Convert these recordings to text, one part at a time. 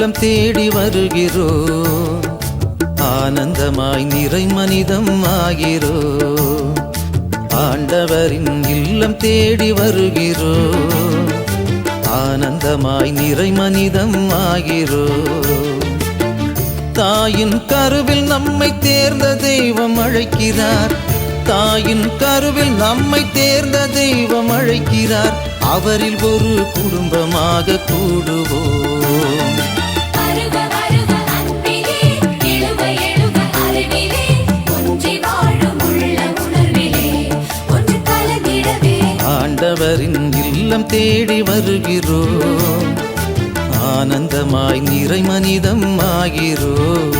இல்லம் தேடி வருகிறோம். ஆனந்தமாய் நிறை மனிதம் ஆகிறோம். ஆண்டவரின் இல்லம் தேடி வருகிறோம். ஆனந்தமாய் நிறை மனிதம் ஆகிறோம். தாயின் கருவில் நம்மை தேர்ந்த தெய்வம் அழைக்கிறார். தாயின் கருவில் நம்மை தேர்ந்த தெய்வம் அழைக்கிறார். அவரில் ஒரு குடும்பமாக கூடுவோம். ஆண்டவரின் இல்லம் தேடி வருகிறோம். ஆனந்தமாய் நிறை மனிதம் ஆகிறோம்.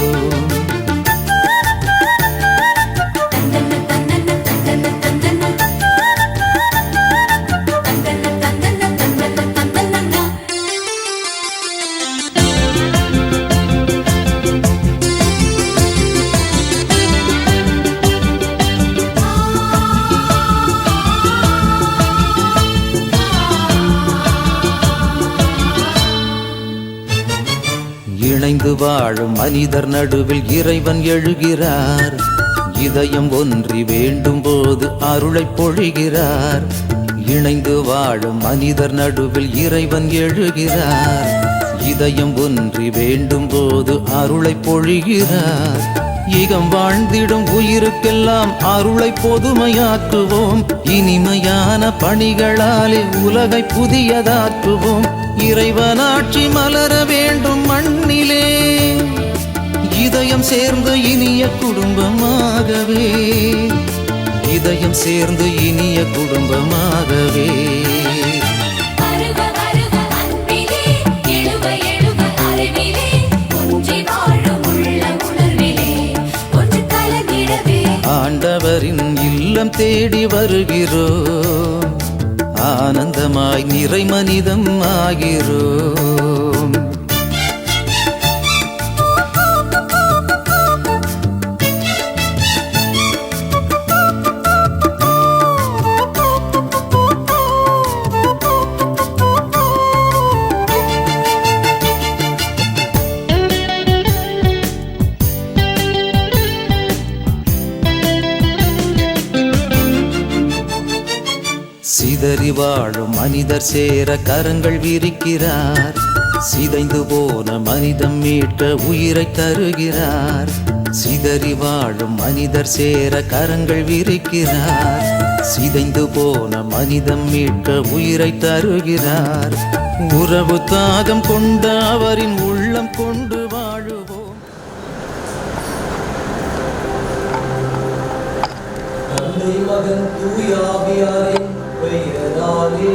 இணைந்து வாழும் மனிதர் நடுவில் இறைவன் எழுகிறார். இதயம் ஒன்றி வேண்டும் போது அருளை பொழிகிறார். இணைந்து வாழும் மனிதர் நடுவில் இறைவன் எழுகிறார். இதயம் ஒன்றி வேண்டும் போது அருளை பொழிகிறார். இகம் வாழ்ந்திடும் உயிருக்கெல்லாம் அருளை பொதுமையாக்குவோம். இனிமையான பணிகளாலே உலகை புதியதாக்குவோம். இறைவனாட்சி மலர வேண்டும் மண்ணிலே. இதயம் சேர்ந்து இனிய குடும்பமாகவே. இதயம் சேர்ந்து இனிய குடும்பமாகவே. ஆண்டவரின் இல்லம் தேடி வருகிறோம். ஆனந்தமாய் நிறை மனிதம் ஆகிறோம். சிதறி வாழும் மனிதர் சேர கரங்கள் விரிக்கிறார். சிதைந்து போன மனிதம் மீட்க உயிரை தருகிறார். சிதறி வாழும் மனிதர் சேர கரங்கள் விரிக்கிறார். சிதைந்து போன மனிதம் மீட்க உயிரை தருகிறார். உறவு தாகம் கொண்ட அவரின் உள்ளம் கொண்டு வாழுவோம். தந்தை மகன் தூய ஆவியாரின் பெயராலே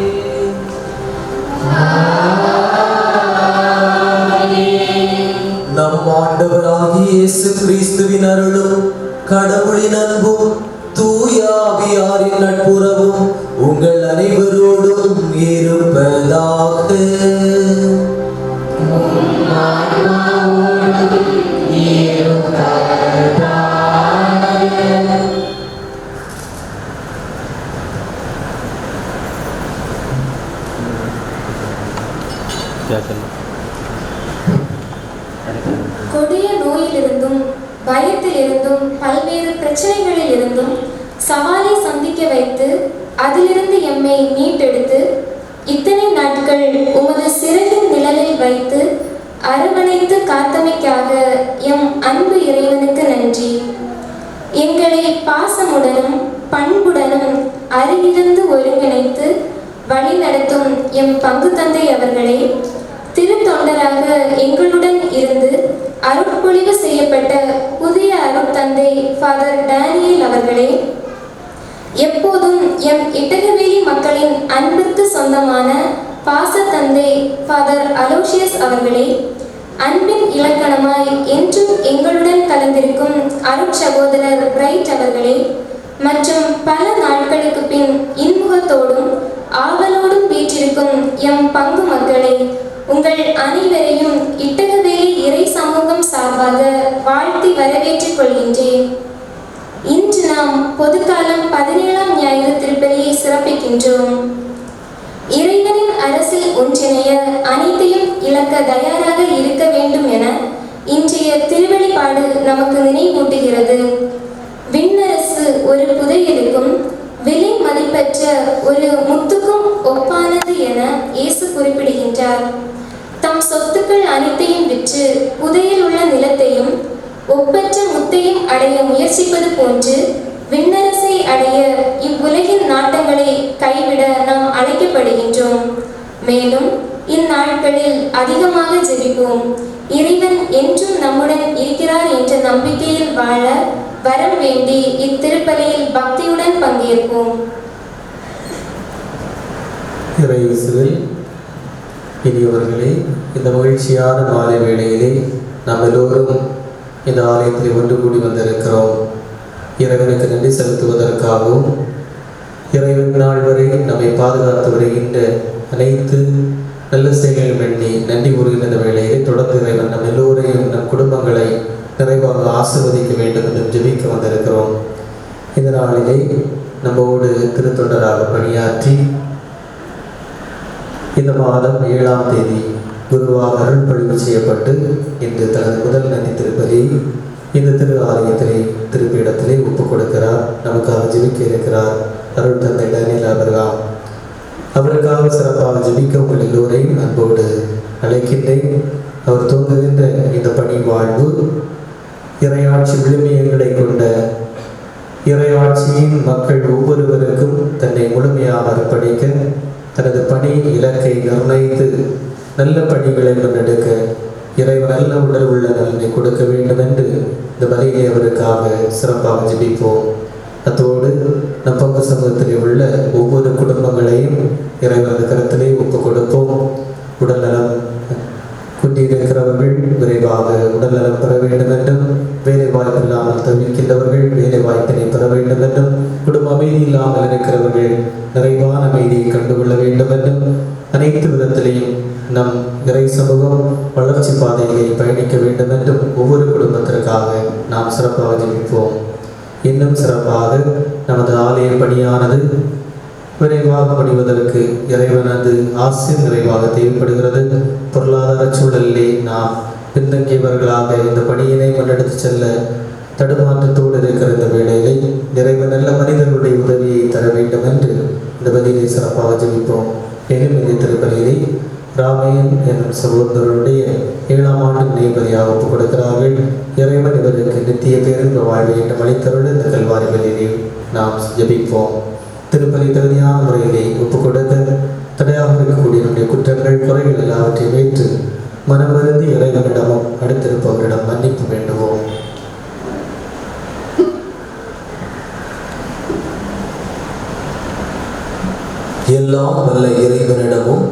நம் ஆண்டவராகிய இயேசு கிறிஸ்துவின் அருளும் கடவுளின் அன்பும் தூய ஆவியாரின் நட்புறவும் உங்கள் அனைவரோடும் இருப்பதாக. கொடிய நோயிலிருந்தும் பயத்திலிருந்தும் பல்வேறு பிரச்சனைகளில் இருந்தும் சவாலை சந்திக்க வைத்து அதிலிருந்து எம்மை மீட்டெடுத்து இத்தனை நாட்கள் உமது சிறகின் நிழலில் வைத்து அரவணைத்து காத்தமைக்காக எம் அன்பு இறைவனுக்கு நன்றி. எங்களை பாசமுடனும் பண்புடனும் அறிவிலிருந்து ஒருங்கிணைத்து வழி நடத்தும் எம் பங்கு தந்தை அவர்களே, திருத்தொண்டராக எங்களுடன் இருந்து அருட்பொழிவு செய்யப்பட்ட புதிய அருட்தந்தை ஃபாதர் டேனியல் அவர்களே, எப்போதும் எம் இட்டகவேலி மக்களின் அன்பிற்கு சொந்தமான பாசத்தந்தை ஃபாதர் அலோசியஸ் அவர்களே, அன்பின் இலக்கணமாய் என்றும் எங்களுடன் கலந்திருக்கும் அருட்சகோதரர் பிரைட் அவர்களே, மற்றும் பல நாட்களுக்கு பின் இன்முகத்தோடும் ஆவலோடும் வீற்றிருக்கும் எம் பங்கு மக்களே, உங்கள் அனைவரையும் இட்டகவேலி இறை சமூகம் சார்பாக வாழ்த்தி வரவேற்றுக் கொள்கின்றேன். இன்று நாம் பொதுக்காலம் 17ஆம் ஞாயிறு திருப்பலியை சிறப்பிக்கின்றோம். இறைவனின் அரசில் ஒன்றிணைய அனைத்தையும் இழக்க தயாராக இருக்க வேண்டும் என இன்றைய திருவெளிப்பாடு நமக்கு நினைவூட்டுகிறது. விண்ணரசு ஒரு புதையலுக்கும் விலை மதிப்பற்ற ஒரு முத்துக்கும் ஒப்பானது என இயேசு குறிப்பிடுகின்றார். தம் சொத்துக்கள் அனைத்தையும் விற்று புதையல் உள்ள நிலத்தையும் ஒப்பற்ற முத்தையும் அடைய முயற்சிப்பது போன்று விண்ணரசை அடைய இவ்வுலகின் நாட்டங்களை கைவிட நாம் அழைக்கப்படுகின்றோம். மேலும் இந்நாட்களில் அதிகமாக ஜெபிப்போம். இறைவன் என்றும் நம்முடன் இருக்கிறார் என்ற நம்பிக்கையில் வாழ வரம் வேண்டி இத்திருப்பலியில் பக்தியுடன் பங்கேற்போம். இறையேசுவில் இனியவர்களே, இந்த மகிழ்ச்சியான மாலை வேளையிலே நாம் எல்லோரும் இந்த ஆலயத்தில் ஒன்று கூடி வந்திருக்கிறோம். இறைவனுக்கு நன்றி செலுத்துவதற்காகவும் இறைவன் நாள் வரை நம்மை பாதுகாத்து வருகின்ற அனைத்து நல்ல செயல்கள் எண்ணி நன்றி கூறுகின்ற வேளையிலே தொடர்ந்து இறைவன் நம் எல்லோரையும் நம் குடும்பங்களை நிறைவாக ஆசீர்வதிக்க வேண்டும் என்று ஜெபிக்க வந்திருக்கிறோம். இந்த நாளிலே நம்மோடு திருத்தொண்டராக பணியாற்றி இந்த மாதம் 7ஆம் தேதி குருவாக அருள் பொழிவு செய்யப்பட்டு இன்று தனது முதல் நன்றி திருப்பதி இந்த திரு ஆலயத்திலே திருப்பீடத்திலே ஒப்புக் கொடுக்கிறார். நமக்காக ஜெபிக்க இருக்கிறார் அருள் தந்தை டேனியல் ஆபிரகாம். அவருக்காக சிறப்பாக ஜெபிக்க உங்கள் எல்லோரையும் அன்போடு அழைக்கின்றேன். அவர் தோன்றுகின்ற இந்த பணி வாழ்வு இறையாட்சி விழுமியங்களை கொண்ட இறையாட்சியின் மக்கள் ஒவ்வொருவருக்கும் தன்னை முழுமையாக அர்ப்பணிக்க தனது பணி இலக்கை நிர்ணயித்து நல்ல பணிகளை முன்னெடுக்க இறைவன் நல்ல உடல் உள்ள நலனை கொடுக்க வேண்டும் என்று இந்த பலியை அவருக்காக சிறப்பாக ஜெபிப்போம். அத்தோடு நம் பங்கு சமூகத்திலே உள்ள ஒவ்வொரு குடும்பங்களையும் இறைவனது கருத்திலே ஒப்புக் கொடுப்போம். உடல்நலம் குன்றியிருக்கிறவர்கள் விரைவாக உடல்நலம் பெற வேண்டும் என்றும், வேலை வாய்ப்பு இல்லாமல் தவிக்கின்றவர்கள் வேலை வாய்ப்பினை பெற வேண்டும் என்றும், குடும்ப அமைதி இல்லாமல் இருக்கிறவர்கள் நிறைவான அமைதியை கண்டுகொள்ள வேண்டும் என்றும், அனைத்து விதத்திலையும் நம் இறை சமூகம் வளர்ச்சி பாதையை பயணிக்க வேண்டும் என்றும் ஒவ்வொரு குடும்பத்திற்காக நாம் சிறப்பாக ஜெபிப்போம். இன்னும் சிறப்பாக நமது ஆலய பணியானது விரைவாக முடிவதற்கு இறைவனது ஆசிர் நிறைவாக தேவைப்படுகிறது. பொருளாதார சூழலிலே நாம் பின்தங்கியவர்களாக இந்த பணியினை முன்னெடுத்து செல்ல தடுமாற்றத்தோடு இருக்கிற இந்த வேளையிலே இறைவன் நல்ல மனிதர்களுடைய உதவியை தர வேண்டும் என்று இந்த பதிலை சிறப்பாக ஜெபிப்போம். மேலும் இந்த திருப்பலியிலே ராமையன் என்னும் சகோதரருடைய 7ஆம் ஆண்டு நினைவுபலியாக ஒப்புக் கொடுக்கிறார்கள். இறைவன் இவருக்கு நித்திய பேருந்து வாழ்வை என்று அளித்தருள் இந்த கல்வாரி பலியிலே நாம் ஜெபிப்போம். திருப்பலி தகுதியான முறையிலே ஒப்புக் கொடுக்க தடையாக இருக்கக்கூடிய நம்முடைய குற்றங்கள் குறைகள் எல்லாவற்றையும் ஏற்று மனமருந்து இறைவனிடமும் அடுத்திருப்பவரிடம் மன்னிப்பு வேண்டுவோம். எல்லாம் வல்ல இறைவனிடமும்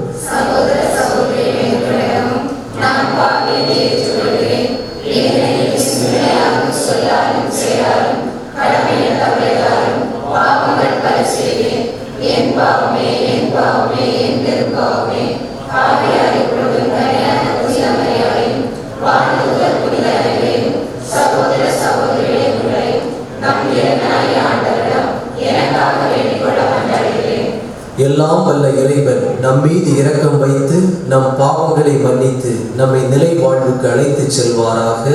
எல்லாம் வல்ல இறைவன் நம் மீது இரக்கம் வைத்து நம் பாவங்களை மன்னித்து நம்மை நிலை வாழ்வுக்கு அழைத்து செல்வாராக.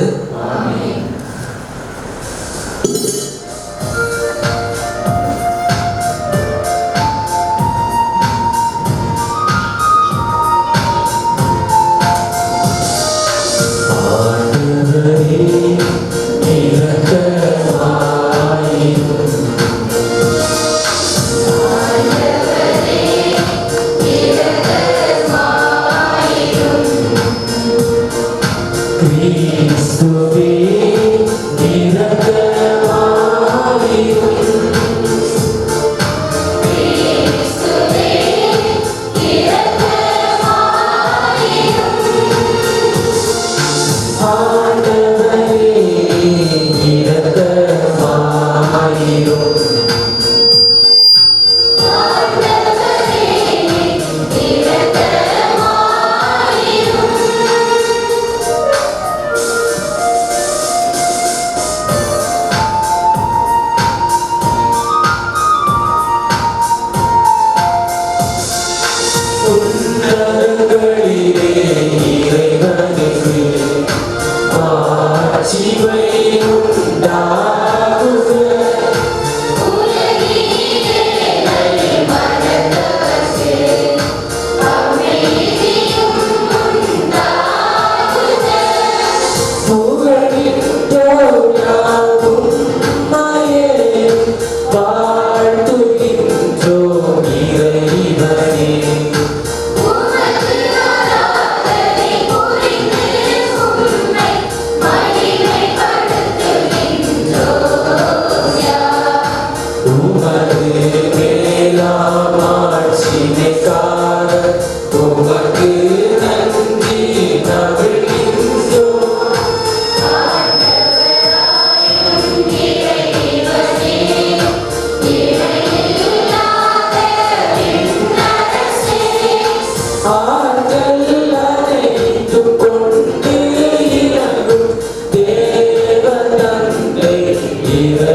Cristo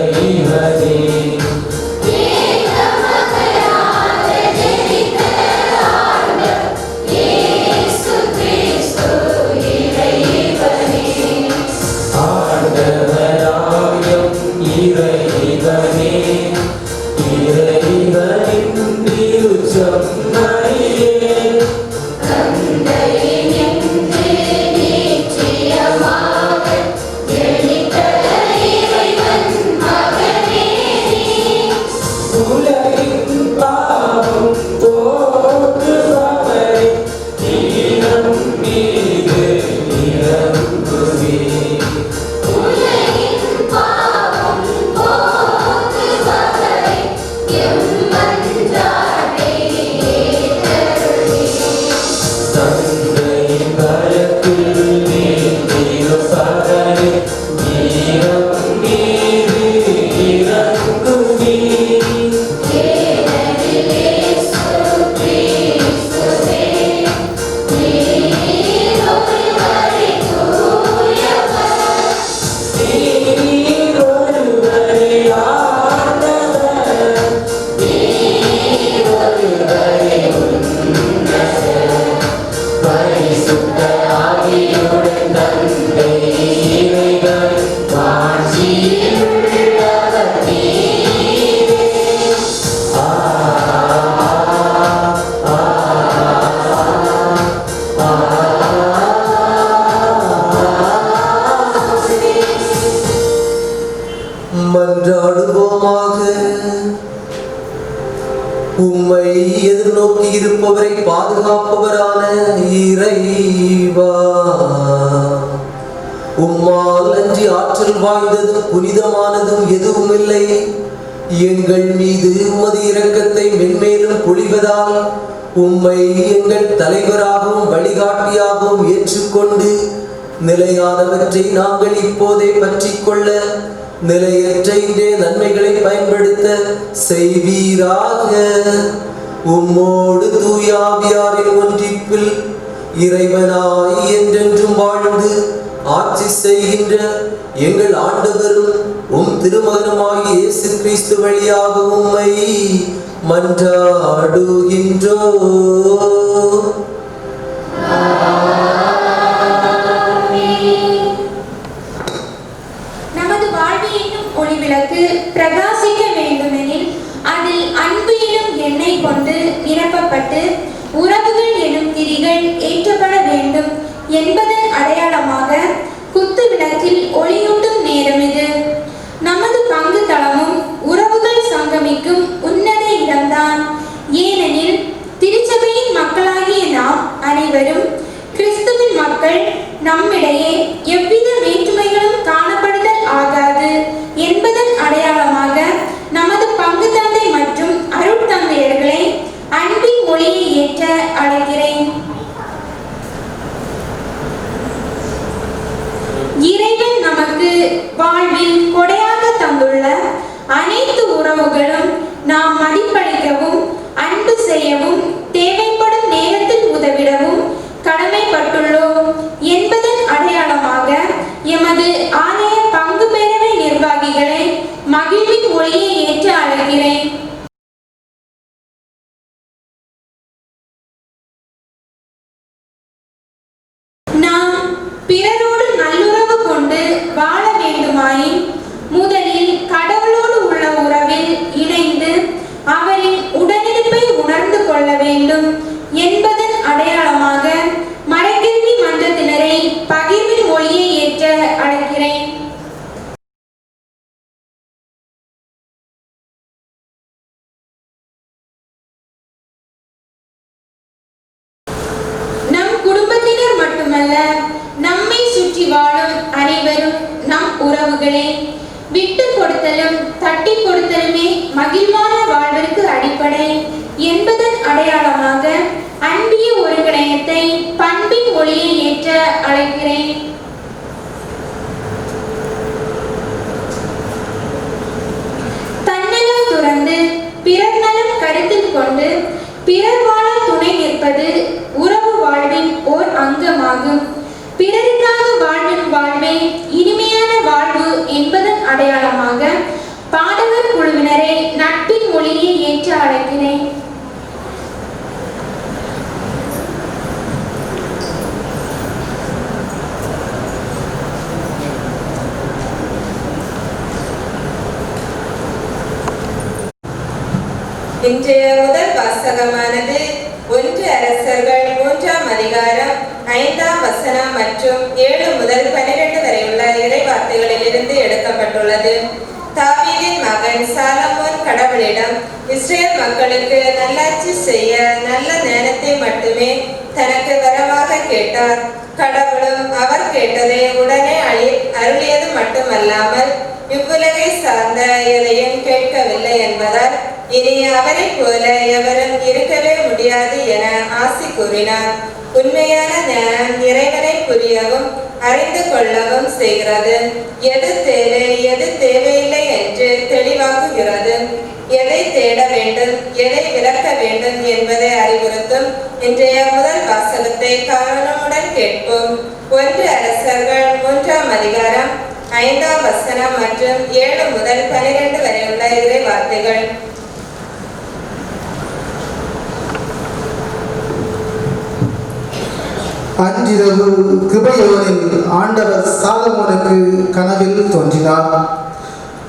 இறைவனே. ஆண்டவராயம் இறைவனே, இறைவனின் திருச்சொன்னரையே. உலகின் பாவம் போக்குபவரே, தீனம் மீது இறங்குவே. தந்தையின் கரத்தில் நீட்டியிருப்பவரே, தீனம் மீது இறங்குவே. நீர் ஒருவரே ஆண்டவர், நீர் ஒருவரே உன்னதர். பரிசுத்த ஆவியுடன் தந்தை இறைவன் மாட்சியில் உள்ளவர் நீரே. ஆ ஆ ஆ மன்றாடுவோமாக. உம்மை எதிர்நோக்கி இருப்பவரை பாதுகாப்பவரான இறைவா, உம்மால் அன்றி ஆற்றல் வாய்ந்ததும் புனிதமானதும் எதுவும் இல்லை. எங்கள் மீது உமது இரக்கத்தை மென்மேலும் பொழிவதால் உம்மை எங்கள் தலைவராகவும் வழிகாட்டியாகவும் ஏற்றுக்கொண்டு நிலையானவற்றை நாங்கள் இப்போதே பற்றிக்கொள்ள நிலையற்ற இன்றைய நன்மைகளை பயன்படுத்த செய்வீராக. உம்மோடு தூயாவியாரின் ஒன்றிப்பில் இறைவனாய் என்றென்றும் வாழ்ந்து ஆட்சி செய்கின்ற எங்கள் ஆண்டவரும் உம் திருமகனுமாகிய இயேசு கிறிஸ்து வழியாக உம்மை மன்றாடுகின்றோம். நமது வாழ்வு என்னும் ஒளிவிளக்கு பிரகாசிக்க வேண்டுமெனில் அதில் அன்பு எனும் எண்ணெய் கொண்டு நிரப்பப்பட்டு உறவுகள் எனும் திரிகள் ஏற்றப்பட வேண்டும் என்பதன் அடையாளமாக குத்து விளக்கில் ஒளியூட்டும் நேரம் இது. நமது பங்கு தளமும் உறவுகள் சங்கமிக்கும் உன்னத இடம்தான். ஏனெனில் திருச்சபையின் மக்களாகிய நாம் அனைவரும் கிறிஸ்துவின் மக்கள். நம்மிடையே எவ்வித வேற்றுமைகளும் காணப்படுதல் ஆகாது என்பதன் அடையாளமாக நமது பங்கு தந்தை மற்றும் அருட்தந்தையர்களை அன்பின் ஒளியை ஏற்ற அழைக்கிறேன். இறைவன் நமக்கு வாழ்வில் கொடையாக தந்துள்ள அனைத்து உறவுகளும் நாம் மதிப்பளிக்கவும் அன்பு செய்யவும் தேவைப்படும் நேரத்தில் உதவிடவும் கடமைப்பட்டுள்ளோம் என்பதன் அடையாளமாக எமது ஆலய பங்கு பேரவை நிர்வாகிகளை மகிழ்வின் ஒளியை ஏற்ற அழைக்கிறேன். நாம் பிறரோடு நல்லுறவு கொண்டு வாழ வேண்டுமாயின் முதலில் கடவுளோடு உள்ள உறவில் இணைந்து அவரின் உடனிருப்பை உணர்ந்து கொள்ள வேண்டும் என்பதன் அடையாளமாக மறைக்கல்வி மன்றத்தினரை பகிர்வின் ஒளியை ஏற்ற அழைக்கிறேன். நம் குடும்பத்தினர் மட்டுமல்ல, நம்மை சுற்றி வாழும் அனைவரும் நம் உறவுகளே. விட்டு கொடுத்தலும் தட்டி கொடுத்தலுமே மகிழ்வான வாழ்விற்கு அடிப்படை என்பதன் அடையாளமாக அன்பிய ஒருங்கிணையத்தை பண்பின் ஒளியை ஏற்ற அழைக்கிறேன். தன்னலம் துறந்து பிறர் நலம் கருத்தில் கொண்டு பிறர் வாழ துணை நிற்பது உறவு வாழ்வின் ஓர் அங்கமாகும். பிறருக்காக வாழ்வின் வாழ்வே இனிமையான வாழ்வு என்பதன் அடையாளமாக அழைக்கிறேன். இன்றைய முதல் வாசகமானது 1 அரசர்கள் 3ஆம் அதிகாரம் 5ஆம் வசனம் மற்றும் 7 முதல் 12 வரை உள்ள இறைவார்த்தைகளிலிருந்து எடுக்கப்பட்டுள்ளது. தாவீதின் மகன் சாலமோன் கடவுளிடம் இஸ்ரேல் மக்களுக்கு நல்லாட்சி செய்ய நல்ல ஞானத்தை மட்டுமே தனக்கு வரமாக கேட்டார். கடவுளும் அவர் கேட்டதை உடனே அருளியது மட்டுமல்லாமல் இவ்வுலகை சார்ந்த எதையும் கேட்கவில்லை என்பதால் இனி அவரை போல எவரும் இருக்கவே முடியாது என ஆசி கூறினார். உண்மையான ஞானம் இறைவனை புரியவும் அறிந்து கொள்ளவும் செய்கிறது. எது தேவை எது தேவையில்லை என்று தெளிவாக்குகிறது. எதை தேட வேண்டும் எதை விளக்க வேண்டும் என்பதை அறிவுறுத்தும் இன்றைய முதல் வாசகத்தை கவனமுடன் கேட்போம். 1 அரசர்கள் 3ஆம் அதிகாரம் 5ஆம் வசனம் மற்றும் 7 முதல் 12 வரை உள்ள இறை வார்த்தைகள். அன்றிரவு கிபயோனில் ஆண்டவர் சாலமோனுக்கு கனவில் தோன்றினார்.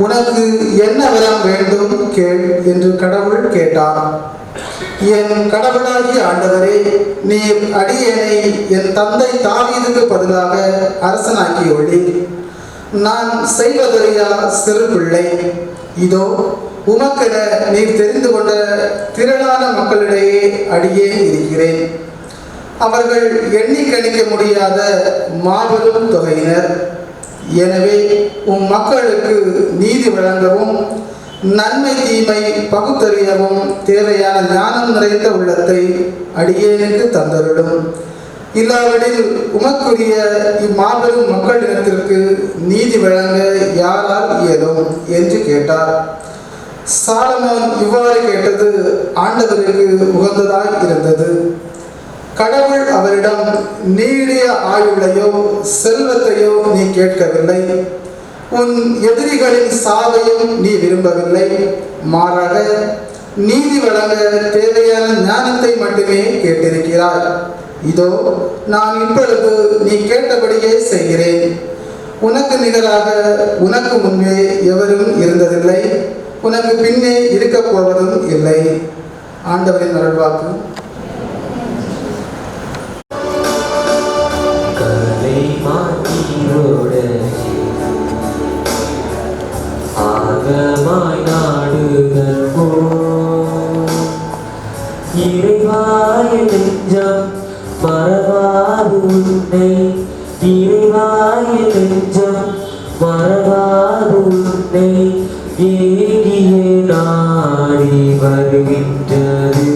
உனக்கு என்ன வரம் வேண்டும் கேள் என்று கடவுள் கேட்டார். என் கடவுளாகிய ஆண்டவரே, நீர் அடியேனை என் தந்தை தாவீதுக்கு பதிலாக அரசனாக்கியுள்ளீர். நான் செய்வதறியா சிறு பிள்ளை. இதோ உமக்கென நீர் தெரிந்து கொண்ட திரளான மக்களிடையே அடியேன் இருக்கிறேன். அவர்கள் எண்ணி கணிக்க முடியாத மாபெரும் தொகையினர். எனவே மக்களுக்கு நீதி வழங்கவும் நன்மை தீமை பகுத்தறியவும் தேவையான ஞானம் நிறைந்த உள்ளத்தை அடியேனுக்கு தந்தருளும். இல்லாவிடில் உமக்குரிய இம்மாபெரும் மக்களிடத்திற்கு நீதி வழங்க யாரால் இயலும் என்று கேட்டார். சாலமோன் இவ்வாறு கேட்டது ஆண்டவருக்கு உகந்ததாய் இருந்தது. கடவுள் அவரிடம் நீடிய ஆயுளையோ செல்வத்தையோ நீ கேட்கவில்லை, உன் எதிரிகளின் சாவையும் நீ விரும்பவில்லை. மாறாக நீதி வழங்க தேவையான ஞானத்தை மட்டுமே கேட்டிருக்கிறாய். இதோ நான் இப்பொழுது நீ கேட்டபடியே செய்கிறேன். உனக்கு நிகராக உனக்கு முன்பே எவரும் இருந்ததில்லை, உனக்கு பின்னே இருக்கப் போவதும் இல்லை. ஆண்டவரின் அருள்வாக்கு. ஆகமாய் நாடுகள் இறைவாய நெஞ்சம் மறவாது உன்னை, இறைவாய நெஞ்சம் மறவாது உன்னை ஏகியே நாடி வருகின்றது.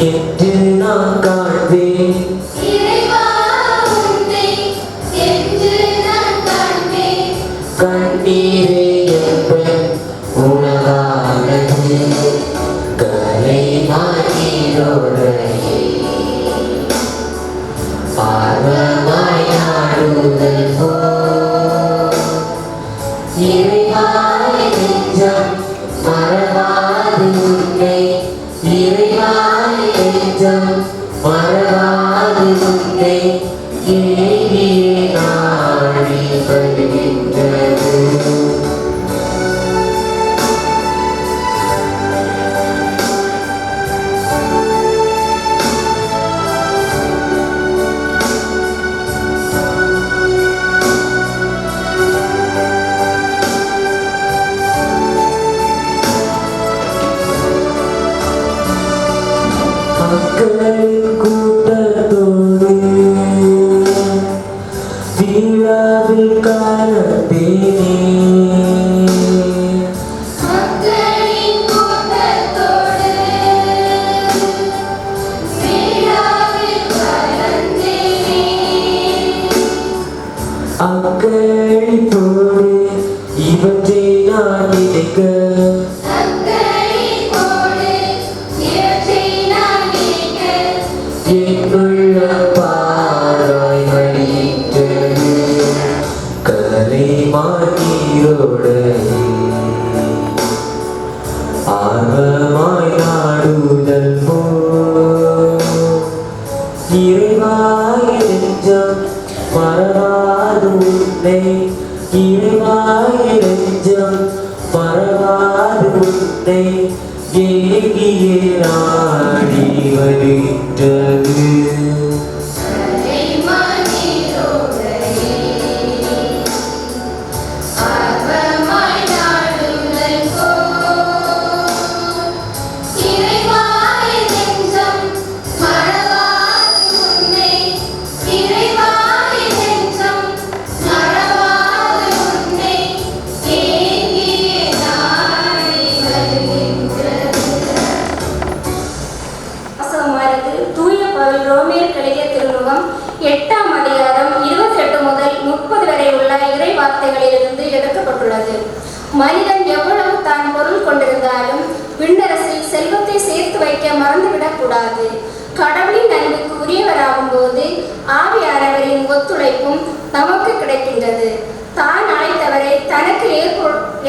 என்று நான் காண்பேன். கண்ணீரே என்பன் உணவானது, கலை மாற்றோடு பார்வமாய் நாடுதல் போல் இறைவாய நெஞ்சம் மறவாது உன்னை, இறைவாய நெஞ்சம் மறவாது உன்னை ஏகிய நாடி வருகின்றது. மக்களின் கூட்டத்தோடு விழாவில் காணப்பேனே. மக்களின் கூட்டத்தோடு விழாவில் கலந்தேனே. அக்களிப்போடு இவற்றை நான் நினைக்க என்னுள்ள பாராய் வழிகின்றது. கலைமானீரோடு ஆர்வமாய் நாடுதல் போல் இறைவாய நெஞ்சம் மறவாது உன்னை. இறைவாய நெஞ்சம் மறவாது உன்னை ஏகிய நாடி வருகின்றது. தூய பவுல் ரோமியர் எழுதிய திருமுகம் 8ஆம் அதிகாரம் 28 முதல் 30 வரை உள்ள இறை வார்த்தைகளிலிருந்து எடுக்கப்பட்டுள்ளது. மனிதன் எவ்வளவு தான் பொருள் கொண்டிருந்தாலும் விண்ணரசில் செல்வத்தை சேர்த்து வைக்க மறந்துவிடக் கூடாது. கடவுளின் அன்புக்கு உரியவராகும் போது ஆவியானவரின் ஒத்துழைப்பும் நமக்கு கிடைக்கின்றது. தான் அழைத்தவரை தனக்கு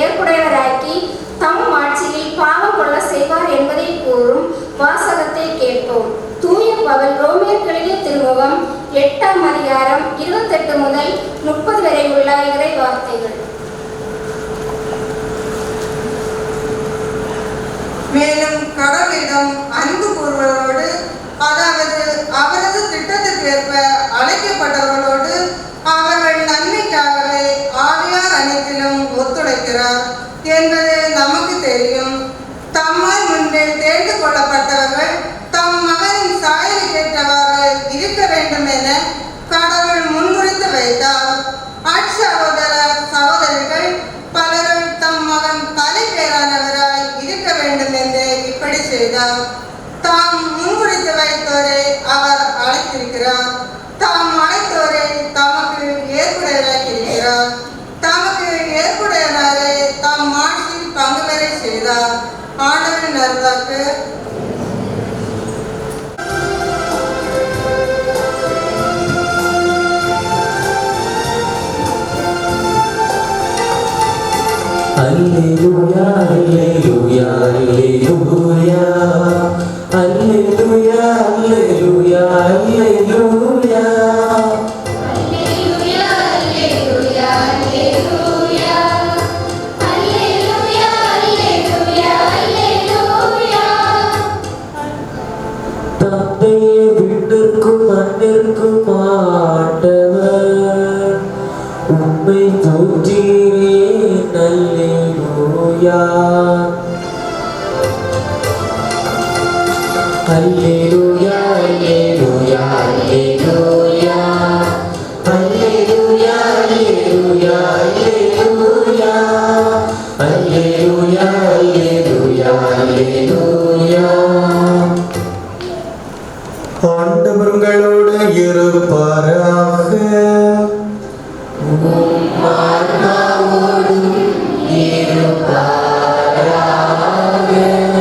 ஏற்புடையவராக்கி தம் ஆட்சியில் பாவம் கொள்ள செய்வார் என்பதை கூறும் வாசகத்தை கேட்போம். தூய பவுல் ரோமியர் எழுதிய திருமுகம் 8ஆம் அதிகாரம் 28 முதல் 30 வரை உள்ள இறை வார்த்தைகள். மேலும் கடவுளிடம் அன்பு கூறுவதோடு, அதாவது அவரது திட்டத்திற்கேற்ப அழைக்கப்பட்டவர்களோடு அவர்கள் நன்மைக்காகவே ஆவியார் அனைத்திலும் ஒத்துழைக்கிறார் என்பது நமக்கு தெரியும். தம்மால் முன்பே தேர்ந்து கொள்ளப்பட்டவர்கள் தம் மகனின் சாயலுக்கேற்றவாறு இருக்க வேண்டும் என கடவுள் முன்குறித்து வைத்தார். அச்சகோதர சகோதரிகள் பலரும் தம் மகன் தலைப்பேரானவராய் இருக்க வேண்டும் என்று இப்படி செய்தார். தாம் முன்குறித்து வைத்தோரை அவர் அழைத்திருக்கிறார். தாம் அழைத்தோரை தமக்கு ஏற்புடையராக்கியிருக்கிறார். தமக்கு ஏற்புடையவரை தாம் ஆட்சியில் பங்கு பெற செய்தார். ஆண்டவரின் அருளாக்கு. அல்லேலூயா அல்லேலூயா அல்லேலூயா அல்லேலூயா அல்லேலூயா அல்லேலூயா. தந்தையே விண்ணிற்கும் மண்ணிற்கும் ஆண்டவர் உம்மை போற்றினேன். அல்லேலூயா அல்லேலூயா அல்லேலூயா அல்லேலூயா அல்லேலூயா அல்லேலூயா அல்லேலூயா அல்லேலூயா அல்லேலூயா அல்லேலூயா. ஆண்டவர் உங்களோடு இருப்பாராக.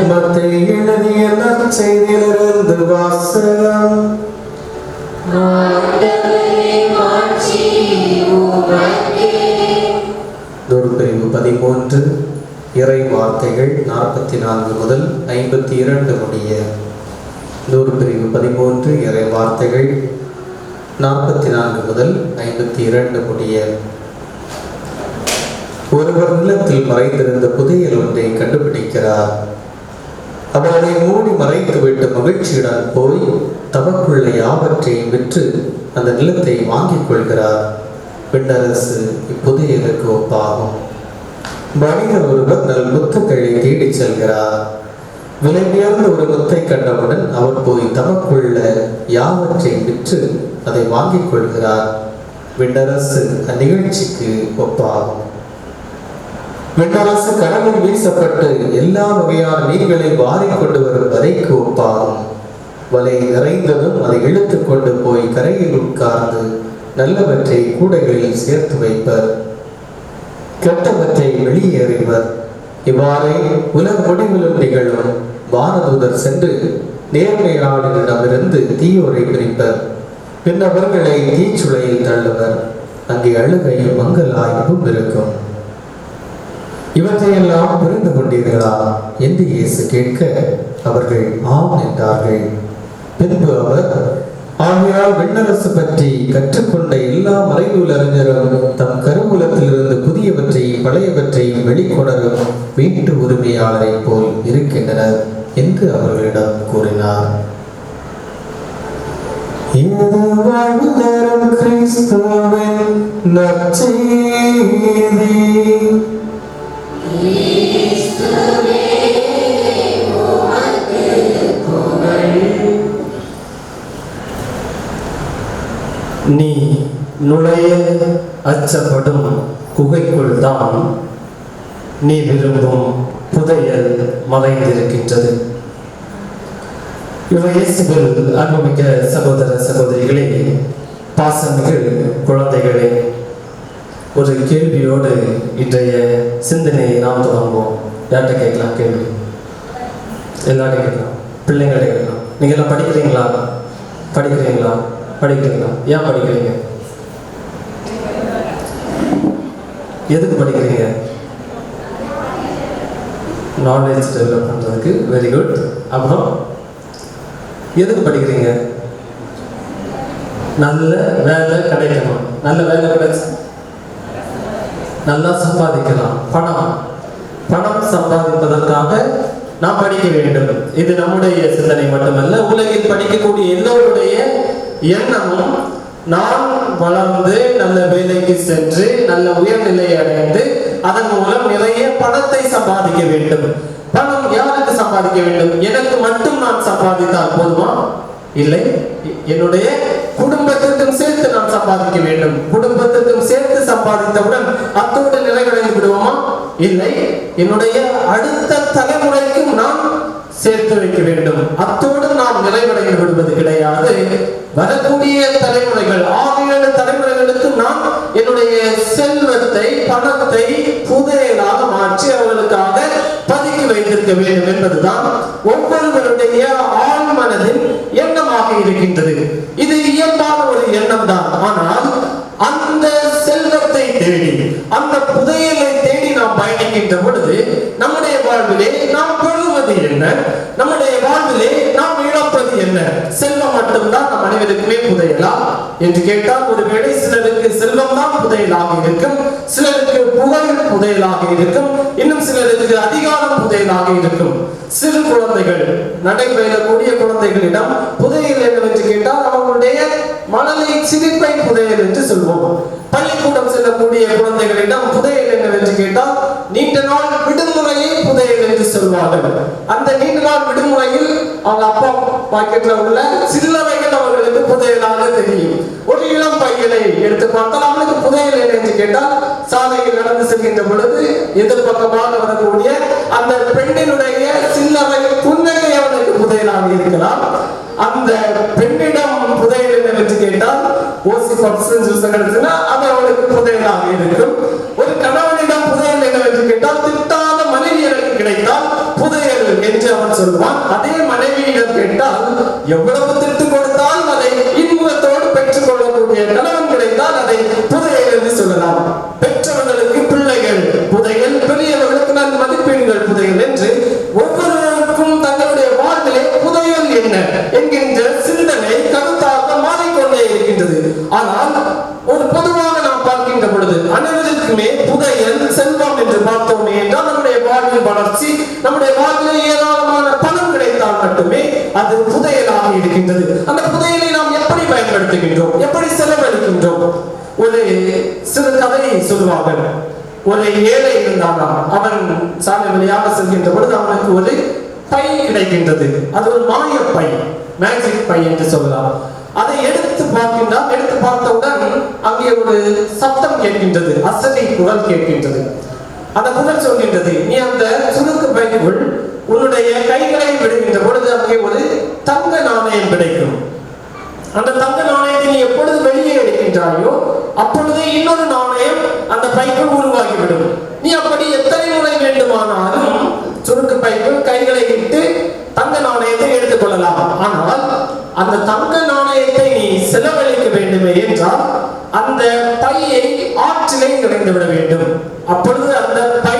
மத்தேயு எழுதிய நற்செய்தியிலிருந்து வாசகம். நூற்பிரிவு 13 இறை வார்த்தைகள் 44 முதல் 52 முடிய. நூற்பிரிவு 13 இறை வார்த்தைகள் 44 முதல் 52 முடிய. ஒருவர் நிலத்தில் மறைந்திருந்த புதையல் ஒன்றை கண்டுபிடிக்கிறார். அவர் அதை மூடி மறைத்துவிட்டு மகிழ்ச்சியுடன் போய் தமக்குள்ள யாவற்றையும் விற்று அந்த நிலத்தை வாங்கிக் கொள்கிறார். விண்ணரசு இப்புதையலுக்கு ஒப்பாகும். வணிகர் ஒருவர் நல் முத்துக்களை தேடிச் செல்கிறார். விலை உயர்ந்த ஒரு முத்தை கண்டவுடன் அவர் போய் தமக்குள்ள யாவற்றையும் விற்று அதை வாங்கிக் கொள்கிறார். விண்ணரசு அந்நிகழ்ச்சிக்கு ஒப்பாகும். விண்ணரசு கடலில் வீசப்பட்டு எல்லா வகையான மீன்களை வாரிக் கொண்டு வரும் வலைக்கு ஒப்பாகும். வலை நிறைந்ததும் அதை இழுத்து கொண்டு போய் கரையில் உட்கார்ந்து நல்லவற்றை கூடைகளில் சேர்த்து வைப்பர், கெட்டவற்றை வெளியேறிவர். இவ்வாறே உலக முடிவிலும் நிகழும். வானதூதர் சென்று நேர்மையாளரிடமிருந்து தீயோரை பிரிப்பர், பின் அவர்களை தீச்சுளையில் தள்ளுவர். அங்கே அழுகையும் மங்கலாய்வும் இருக்கும். இவற்றையெல்லாம் புரிந்து கொண்டீர்களா என்று இயேசு கேட்க அவர்கள் ஆம் என்றார்கள். பின்பு அவர், ஆகையால் விண்ணரசு பற்றி கற்றுக்கொண்ட எல்லா மறைநூல் அறிஞரும் தம் கருவூலத்திலிருந்து புதியவற்றையும் பழையவற்றையும் வெளிக்கொணரும் வீட்டு உரிமையாளரை போல் இருக்கின்றனர் என்று அவர்களிடம் கூறினார். இது வாழ்வு தரும் கிறிஸ்துவின் நற்செய்தி. நீ நுழைய அச்சப்படும் குகைக்குள் தான் நீ விரும்பும் புதையல் மறைந்திருக்கின்றது. இயேசுவில் அன்புமிக்க சகோதர சகோதரிகளே, பாசமிகு குழந்தைகளே, ஒரு கேள்வியோடு இன்றைய சிந்தனையை நாம் தொடங்குவோம். யார்கிட்ட கேட்கலாம் கேள்வி? எல்லாரும் கேட்கலாம், பிள்ளைங்கள்ட்ட கேட்கலாம். நீங்கள் எல்லாம் படிக்கிறீங்களா? படிக்கிறீங்களா? படிக்கிறீங்களா? ஏன் படிக்கிறீங்க? எதுக்கு படிக்கிறீங்க? நாலேஜ் டெவலப் பண்ணுறதுக்கு. Very good. அப்புறம் எதுக்கு படிக்கிறீங்க? நல்ல வேலை கிடைக்கணும். நல்ல வேலை கிடைச்சு நல்லா சம்பாதிக்கலாம். பணம் சம்பாதிப்பதற்காக நாம் படிக்க வேண்டும். இது நம்முடைய சிந்தனை மட்டுமல்ல, உலகில் படிக்கக்கூடிய எல்லோருடைய எண்ணமும் நான் வளர்ந்து நல்ல வேலைக்கு சென்று நல்ல உயர்நிலையை அடைந்து அதன் மூலம் நிறைய பணத்தை சம்பாதிக்க வேண்டும். பணம் யாருக்கு சம்பாதிக்க வேண்டும்? எனக்கு மட்டும் நான் சம்பாதித்தால் போதுமா? இல்லை, என்னுடைய குடும்பத்திற்கும் சேர்த்து நான் சம்பாதிக்க வேண்டும். குடும்பத்திற்கும் சேர்த்து சம்பாதித்தவுடன் அத்தோடு நிறைவடைந்து விடுவோமா? இல்லை, என்னுடைய அடுத்த தலைமுறைக்கும் நான் சேர்த்து வைக்க வேண்டும். அத்தோடு நாம் நிறைவடைந்து விடுவது கிடையாது. வரக்கூடிய தலைமுறைகள் 6-7 தலைமுறைகளுக்கு நான் என்னுடைய செல்வத்தை, பணத்தை புதையலாக மாற்றி அவர்களுக்காக பதுக்கி வைத்திருக்க வேண்டும் என்பதுதான் ஒவ்வொருவருடைய ஆழ் மனதின் எண்ணமாக இருக்கின்றது. இது இயல்பான ஒரு எண்ணம் தான். ஆனால் அந்த செல்வத்தை தேடி, அந்த புதையலை தேடி நாம் பயணிக்கின்ற பொழுது நம்முடைய வாழ்விலே நாம் பெறுவது என்ன? நம்முடைய வாழ்விலே நாம் இழப்பது என்ன? செல்வம் மட்டும்தான் நம் அனைவருக்குமே புதையலா என்று கேட்டால், ஒருவேளை சிலருக்கு செல்வம் தான் புதையலாக இருக்கும், சிலருக்கு புகழ் புதையலாக இருக்கும், இன்னும் சிலருக்கு அதிகாரம் புதையலாக இருக்கும். சிறு குழந்தைகள், நடைபெறக்கூடிய குழந்தைகளிடம் புதையல் என்னவென்று கேட்டால் அவர்களுடைய மணலை சிரிப்பை புதையல் என்று சொல்வோம். பள்ளிக்கூடம் செல்லக்கூடிய குழந்தைகளிடம் புதையல் என்னவென்று கேட்டால் நீண்ட நாள் விடுமுறையை புதையல் என்று சொல்வார்கள். அந்த நீண்ட நாள் விடுமுறையில் அவங்க அப்பா பாக்கெட்ல உள்ள சில்லறைகள் அவர்களுக்கு புதையலாக தெரியும். ஒரு இளம் பையனை எடுத்து பார்த்தால் அவனுக்கு புதையல் என்று கேட்டால் சாலையில் நடந்து செல்கின்ற பொழுது எதிர்பக்கமாக வரக்கூடிய அந்த பெண்ணினுடைய சில்லறை புன்னகை அவனுக்கு புதையலாக இருக்கலாம். அந்த பெண்ணிடம் புதையல் என்னவென்று கேட்டால் ஓசி கிடைச்சுன்னா அது அவனுக்கு புதையலாக இருக்கும். ஒரு கணவனிடம் புதையல் என்னவென்று கேட்டால் திட்டாத மனைவி எனக்கு கிடைத்தால் புதையல் என்று அவன் சொல்வான். அதே மனைவியிடம் கேட்டால் எவ்வளவு திட்டு கொடுத்தால் அதை இன்பத்தோடு பெற்றுக் கொள்ளக்கூடிய கணவன் கிடைத்தால் அதை புதையல் என்று சொல்லலாம். பெற்றவர்களுக்கு பிள்ளைகள் புதையல், பெரியவர்களுக்கு நன் மதிப்பெண்கள் புதையல் என்று ஒவ்வொருவருக்கும் தங்களுடைய வாழ்விலே புதையல் என்ன என்கின்ற சிந்தனை கருத்தாக மாறிக்கொண்டே இருக்கிறது. இருக்கின்றது. ஆனால் ஒரு பொதுவாக நாம் பார்க்கின்ற பொழுது அனைவருக்குமே புதையல் செல்வம் என்று பார்த்தோமே என்றால் நம்முடைய வாழ்வில் வளர்ச்சி, நம்முடைய வாழ்வில் ஏராளமான பணம் கிடைத்தால் மட்டுமே அது புதையலாக இருக்கின்றது. அந்த புதையலை நாம் எப்படி பயன்படுத்துகின்றோம், எப்படி செலவழிக்கின்றோம்? ஒரு சிறு கதையை சொல்வார்கள். ஒரு ஏழை இருந்தாலும் அவன் சாலை வழியாக செல்கின்ற பொழுது அவனுக்கு ஒரு பை கிடைக்கின்றது. அது ஒரு மாய பை, மேஜிக் பை என்று சொல்லலாம். அதை எடுத்து பார்க்கின்றான். எடுத்து பார்த்தவுடன் அங்கே ஒரு சத்தம் கேட்கின்றது, அசலை குரல் கேட்கின்றது. அந்த குரல் சொல்கின்றது, நீ அந்த சுருக்கு பைக்குள் உன்னுடைய கைகளை விடுகின்ற பொழுது அங்கே ஒரு தங்க நாணயம் கிடைக்கும். அந்த தங்க நாணயத்தை நீ எப்பொழுது வெளியே எடுக்கின்றாயோ அப்பொழுது இன்னொரு நாணயம் அந்த பைக்குள் உருவாகிவிடும். நீ அப்படி எத்தனை முறை வேண்டுமானாலும் சுருக்கு பைக்குள் கைகளை இட்டு தங்க நாணயத்தை எடுத்துக் கொள்ளலாம். ஆனால் அந்த தங்க நாணயத்தை நீ செலவழிக்க வேண்டுமே என்றால் அந்த பையை ஆற்றிலே நிறைந்து விட வேண்டும். அப்பொழுது அந்த பை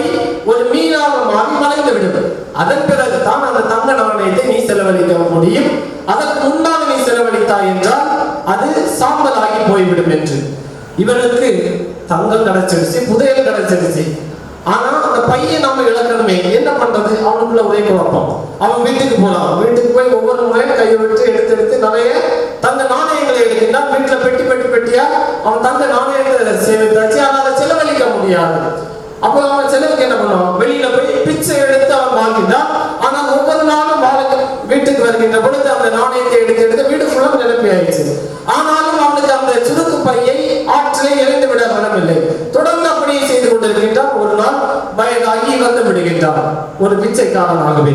ஒரு மீனாக மாறி மறைந்துவிடும். அதன் பிறகுதான் அந்த தங்க நாணயத்தை நீ செலவழிக்க முடியும். அதற்கு முன்பாக நீ செலவழித்தாய் என்றால் அது சாம்பலாகி போய்விடும் என்று. இவனுக்கு தங்கம் கிடைச்சிருச்சு, புதையல் கிடைச்சிருச்சு. ஆனா அந்த பையை நாம இழக்கணுமே, என்ன பண்றது? அவனுக்குள்ள ஒரே குழப்பம். அவன் வீட்டுக்கு போலாம். வீட்டுக்கு போய் ஒவ்வொரு முறையும் கையை விட்டு எடுத்து நிறைய தங்க நாணயங்களை எடுக்கின்றான். வீட்டுல பெட்டி பெட்டி பெட்டியா அவன் தங்க நாணயத்தை சேமித்தாச்சு. ஆனா அதை செலவழிக்க முடியாது. அப்போ அவன் செலவுக்கு என்ன பண்ணுவான்? வெளியில போய் பிச்சை எடுத்து அவன் வாங்கிட்டான். ஆனால் ஒவ்வொரு நாளும் வீட்டுக்கு வருகின்ற பொழுது அந்த நாணயத்தை எடுத்து வீடு ஃபுல்லா நிரப்பி ஆயிடுச்சு. ஆனாலும் அவனுக்கு அந்த சுருக்கு பையை ஆற்றிலே இறைந்து விட வரவில்லை. தொடர்ந்து அப்படியே செய்து கொண்டிருக்கின்றான். ஒரு நாள் வயதாகி இறந்து விடுகின்றான், ஒரு பிச்சைக்காரனாகவே.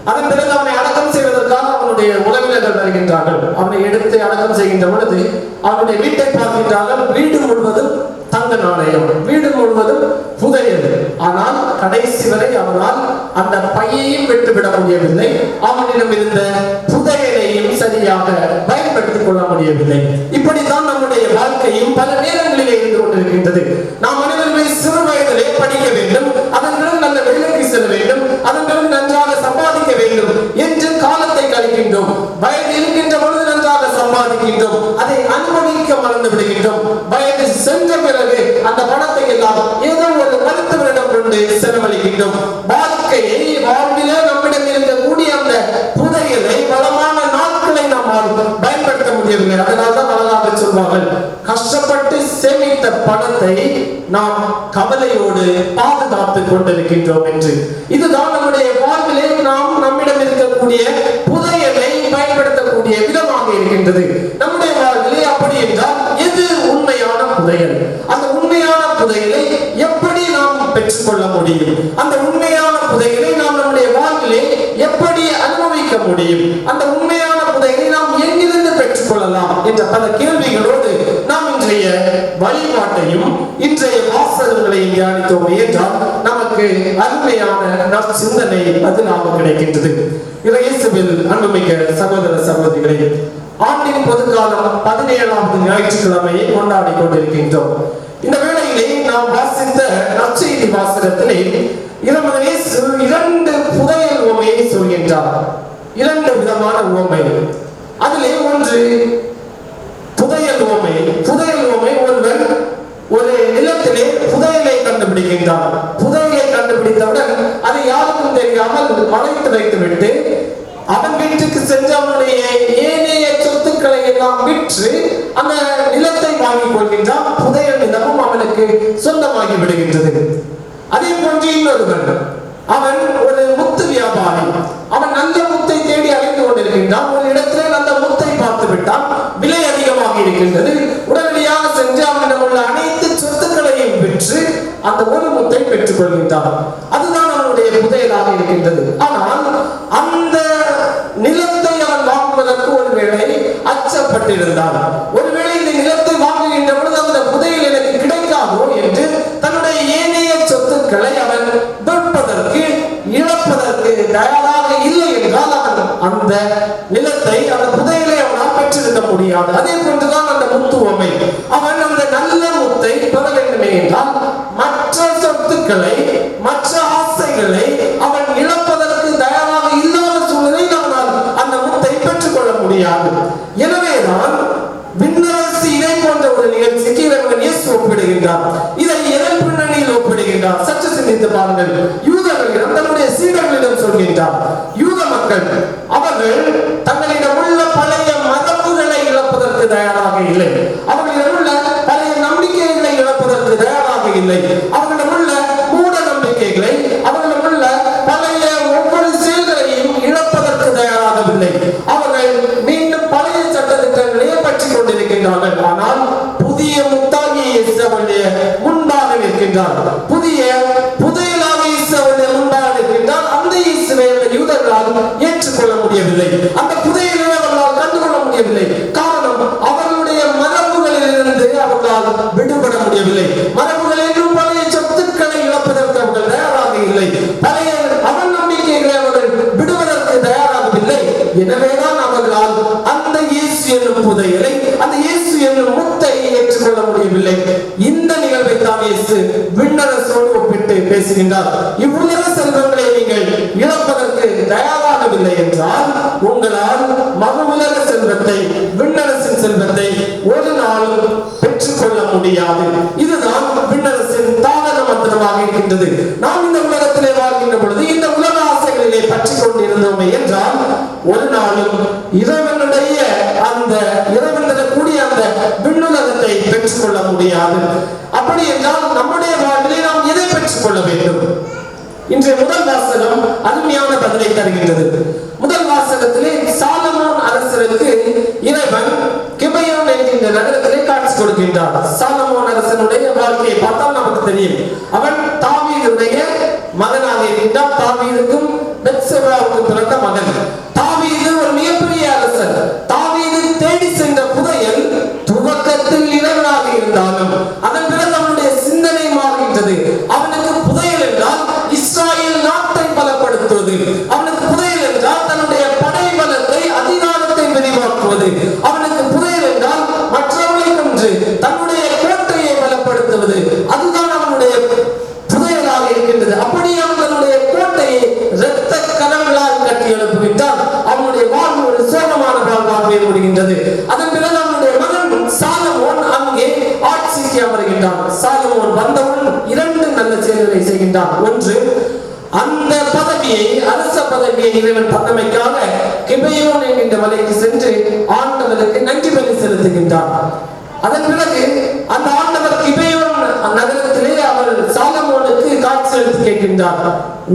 அதன் பிறகு அவனை அடக்கம் செய்வதற்காக அவனுடைய உறவினர்கள் வருகின்றார்கள். அவனை எடுத்து அடக்கம் செய்கின்ற பொழுது அவனுடைய வீட்டை பார்க்கின்றார்கள். வீடு முழுவதும் தங்க நாணயம், வீடு முழுவதும் புதையல். ஆனால் கடைசி வரை அவனால் அந்த பையையும் விட்டுவிட முடியவில்லை. அவனிடம் இருந்த புதையலையும் சரியாக பயன்படுத்திக் கொள்ள முடியவில்லை. இப்படித்தான் நம்முடைய வாழ்க்கையும் பல நேரங்களிலே இருந்து கொண்டிருக்கின்றது. நாம் அனைவருமே சிறு வயதிலே படிக்க வேண்டும், அதன் பிறகு நல்ல வேலைக்கு செல்ல வேண்டும், அதன் பிறகு நன்றாக சம்பாதிக்க வேண்டும் என்று காலத்தை கழிக்கின்றோம். வயது இருக்கின்ற பொழுது நன்றாக சம்பாதிக்கின்றோம், அதை அனுபவிக்க மறந்து விடுகின்றோம். வயது சென்ற பிறகு அந்த பணத்தை எல்லாம் ஏதோ ஒரு மருத்துவரிடம் கொண்டு செலவழிக்கின்றோம். வாழ்க்கையை வாழ்விலே நம்மிடம் இருக்கக்கூடிய அந்த புதையலை வளமான நாட்களை நாம் பயன்படுத்த முடியவில்லை. அதனால்தான் அழகாக சொல்வார்கள், கஷ்டப்பட்டு சேமித்த பணத்தை நாம் கவலையோடு பாதுகாத்துக் கொண்டிருக்கின்றோம் என்று. இதுதான் நம்முடைய வாழ்விலே நாம் நம்மிடம் இருக்கக்கூடிய புதையலை பயன்படுத்தக்கூடிய விதமாக இருக்கின்றது. நம்முடைய வாழ்விலே அப்படி என்றால் எது உண்மையான புதையல்? அந்த உண்மையான புதையலை எப்படி நாம் பெற்றுக்கொள்ள முடியும்? அந்த உண்மையான புதையலை நாம் நம்முடைய வாழ்விலே எப்படி அனுபவிக்க முடியும்? அந்த உண்மையான புதையலை நாம் எங்கிருந்து பெற்றுக்கொள்ளலாம் என்ற பல கேள்விகளோடு நாம் இன்றைய வழிபாட்டையும் இன்றைய வாசகங்களையும் தியானித்தோம் என்றால் நமக்கு அருமையான சிந்தனை பதிலாக கிடைக்கின்றது. இயேசுவில் அன்புமிக்க சகோதர சகோதரிகளே, ஆண்டின் பொதுக்காலம் 17வது ஞாயிற்றுக்கிழமையை கொண்டாடி கொண்டிருக்கின்றோம். இந்த வேளையிலே நாம் வாசித்த நற்செய்தி வாசகத்திலே இயேசு 2 புதையல் உவமையை சொல்கின்றார். 2 விதமான உவமை. அதிலே ஒன்று புதையல் உவமை. புதையல் உவமை, ஒருவன் ஒரு நிலத்திலே புதையலை கண்டுபிடிக்கின்றான். புதையலை கண்டுபிடித்தவுடன் அதை யாருக்கும் தெரியாமல் மறைத்து வைத்துவிட்டு அவன் வீட்டுக்கு சென்று அவனுடைய ஏனைய சொத்துக்களை எல்லாம் விற்று அந்த நிலத்தை வாங்கிக் கொள்கின்றான். புதையல் நிலமும் அவனுக்கு சொந்தமாகி விடுகின்றது. அதே போன்று இன்னொருவன், அவன் ஒரு முத்து வியாபாரி. அவன் நல்ல முத்தை தேடி அலைந்து கொண்டிருக்கின்றான். ஒரு இடத்திலே நல்ல முத்தை பார்த்து விட்டான், விலை அதிகமாக இருக்கின்றது. உடனடியாக சென்று அவனிடம் உள்ள அனைத்து சொத்துக்களையும் விற்று அந்த ஒரு முத்தை பெற்றுக் கொள்கின்றான். அதுதான் அவனுடைய புதையலாக இருக்கின்றது. ஆனால் அந்த நிலத்தை அவன் வாங்குவதற்கு ஒருவேளை அச்சப்பட்டிருந்தான். ஒருவேளை இந்த நிலத்தை வாங்குகின்ற பொழுது அந்த புதையல் எனக்கு கிடைக்காதோ என்று தன்னுடைய ஏனைய சொத்துக்களை அவன் விற்பதற்கு இழப்பதற்கு தயாராக இல்லை என்றால் அவன் அந்த நிலத்தை, அந்த புதையலை அவனால் பெற்றிருக்க முடியாது. அதே போன்றுதான் அந்த முத்துவமை. அவன் அந்த நல்ல முத்தை பெற வேண்டுமே என்றால் மற்ற சொத்துக்களை, மற்ற ஆசைகளை அவன் இழப்பதற்கு தயாராக இல்லாத சூழ்நிலையில் அவனால் அந்த முத்தை பெற்றுக் கொள்ள முடியாது. எனவேதான் விண்ணரசி சொல்லுகின்றார். இதை எதன் பின்னணியில் ஒப்பிடுகின்றார்? சற்று சிந்தித்து பாருங்கள். யூதர்களிடம் தன்னுடைய சீடர்களிடம் சொல்கின்றார், யூத மக்கள் அவர்கள் தங்களிடம் உள்ள பழைய மரபுகளை இழப்பதற்கு தயாராக இல்லை, அவர்களிடம் உள்ள பழைய நம்பிக்கைகளை இழப்பதற்கு தயாராக இல்லை, அவர்களிடம் உள்ள மூட நம்பிக்கைகளை, அவர்களிடம் உள்ள பழைய ஒவ்வொரு செயல்களையும் இழப்பதற்கு தயாராகவில்லை. அவர்கள் மீண்டும் பழைய சட்டத்திட்டங்களையே பற்றி கொண்டிருக்கின்றார்கள். ஆனால் புதிய முத்தாகிய இயேசுவுடைய முன்பாக நிற்கின்றார், புதையலாக இயேசுவுடைய முன்பாக நிற்கின்றார். அந்த இயேசுவை யூதர்களால் ஏற்றுக்கொள்ள முடியவில்லை, அந்த புதையலை அவர்களால் கண்டுகொள்ள முடியவில்லை. காரணம், அவர்களுடைய மரபுகளிலிருந்து அவர்களால் விடுபட முடியவில்லை. மரபுகள் என்றும் பழைய சொத்துக்களை இழப்பதற்கு அவர்கள் தயாராக இல்லை, பழைய அவநம்பிக்கைகளை அவர்கள் விடுவதற்கு தயாராகவில்லை. எனவேதான் அவர்களால் அந்த இயேசு என்னும் புதையலை, அந்த இயேசு என்னும் முத்தை ஏற்றுக்கொள்ள முடியவில்லை. இந்த நிகழ்வை தான் இயேசு விண்ணரசோடு ஒப்பிட்டு பேசுகின்றார். இவ்வுலக செல்வங்களை நீங்கள் இழப்பதற்கு தயாராகவில்லை என்றால் உங்களால் மறு உலக செல்வத்தை, விண்ணரசின் செல்வத்தை ஒரு நாளும் பெற்றுக்கொள்ள முடியாது. இதுதான் விண்ணரசின் தாவர மந்திரமாக இருக்கின்றது. நாம் இந்த உலகத்திலே வாழ்கின்ற பொழுது இந்த உலக ஆசைகளிலே பற்றி கொண்டிருந்தோமே என்றால் ஒரு நாளும் இறைவனுடைய அந்த இறைவன் தரக்கூடிய அந்த விண்ணுலகத்தை பெற்றுக்கொள்ள முடியாது. அப்படி என்றால் நம்முடைய வாழ்விலே நாம் எதை பெற்றுக்கொள்ள வேண்டும்? இன்றைய முதல் வாசகம் அருமையான பதிலை தருகின்றது. முதல் வாசகத்திலே சாலமோன் அரசருக்கு இறைவன் கிபயோன் என்கின்ற நகரத்திலே காட்சி கொடுக்கின்றார். சாலமோன் அரசனுடைய வாழ்க்கையை பார்த்தால் நமக்கு தெரியும். அவன் தாவீதுடைய மகனாக இருக்கின்றார். தாவீதுக்கும் பெத்செபாவுக்கும் பிறந்த மகன். தாவீது ஒரு மிகப்பெரிய அரசர். தாவீது தேடி சென்ற புதையல் துவக்கத்தில் இறைவனாக இருந்தாலும் அதன் பிறகு அவனுடைய சிந்தனை மாறுகின்றது. அவனுக்கு புதையல் என்றால் இஸ்ராயேல் நாட்டை பலப்படுத்துவது, அவனுக்கு புதையல் என்றால் தன்னுடைய படை பலத்தை, அதிகாரத்தை விரிவாக்குவது, அவனுக்கு புதையல் என்றால் மற்றவர்களை கொன்று தன்னுடைய கோட்டையை பலப்படுத்துவது, அதுதான் அவனுடைய புதையலாக இருக்கின்றது. அப்படி அவன் தன்னுடைய கோட்டையை இரத்த கரங்களால் கட்டி எழுப்புகின்றான். அவனுடைய வாழ்வு ஒரு சோகமான வாழ்வாக முடிகின்றது. அதன் பிறகு அவனுடைய மகன் சாலமோன் அங்கே ஆட்சிக்கு அமர்கின்றான். சாலமோன் வந்தவன் இரண்டு நல்ல செயல்களை செய்கின்றான். ஒன்று, அந்த பதவியை, அரச பதவியை இறைவன் தந்தமைக்காக கிபயோன் என்கின்ற மலைக்கு சென்று ஆண்டவருக்கு நன்றி பலி செலுத்துகின்றான். அதன் பிறகு அந்த ஆண்டவர் கிபயோன் நகரத்திலே அவர் சாலமோனுக்கு காட்சி எடுத்து கேட்கின்றார்,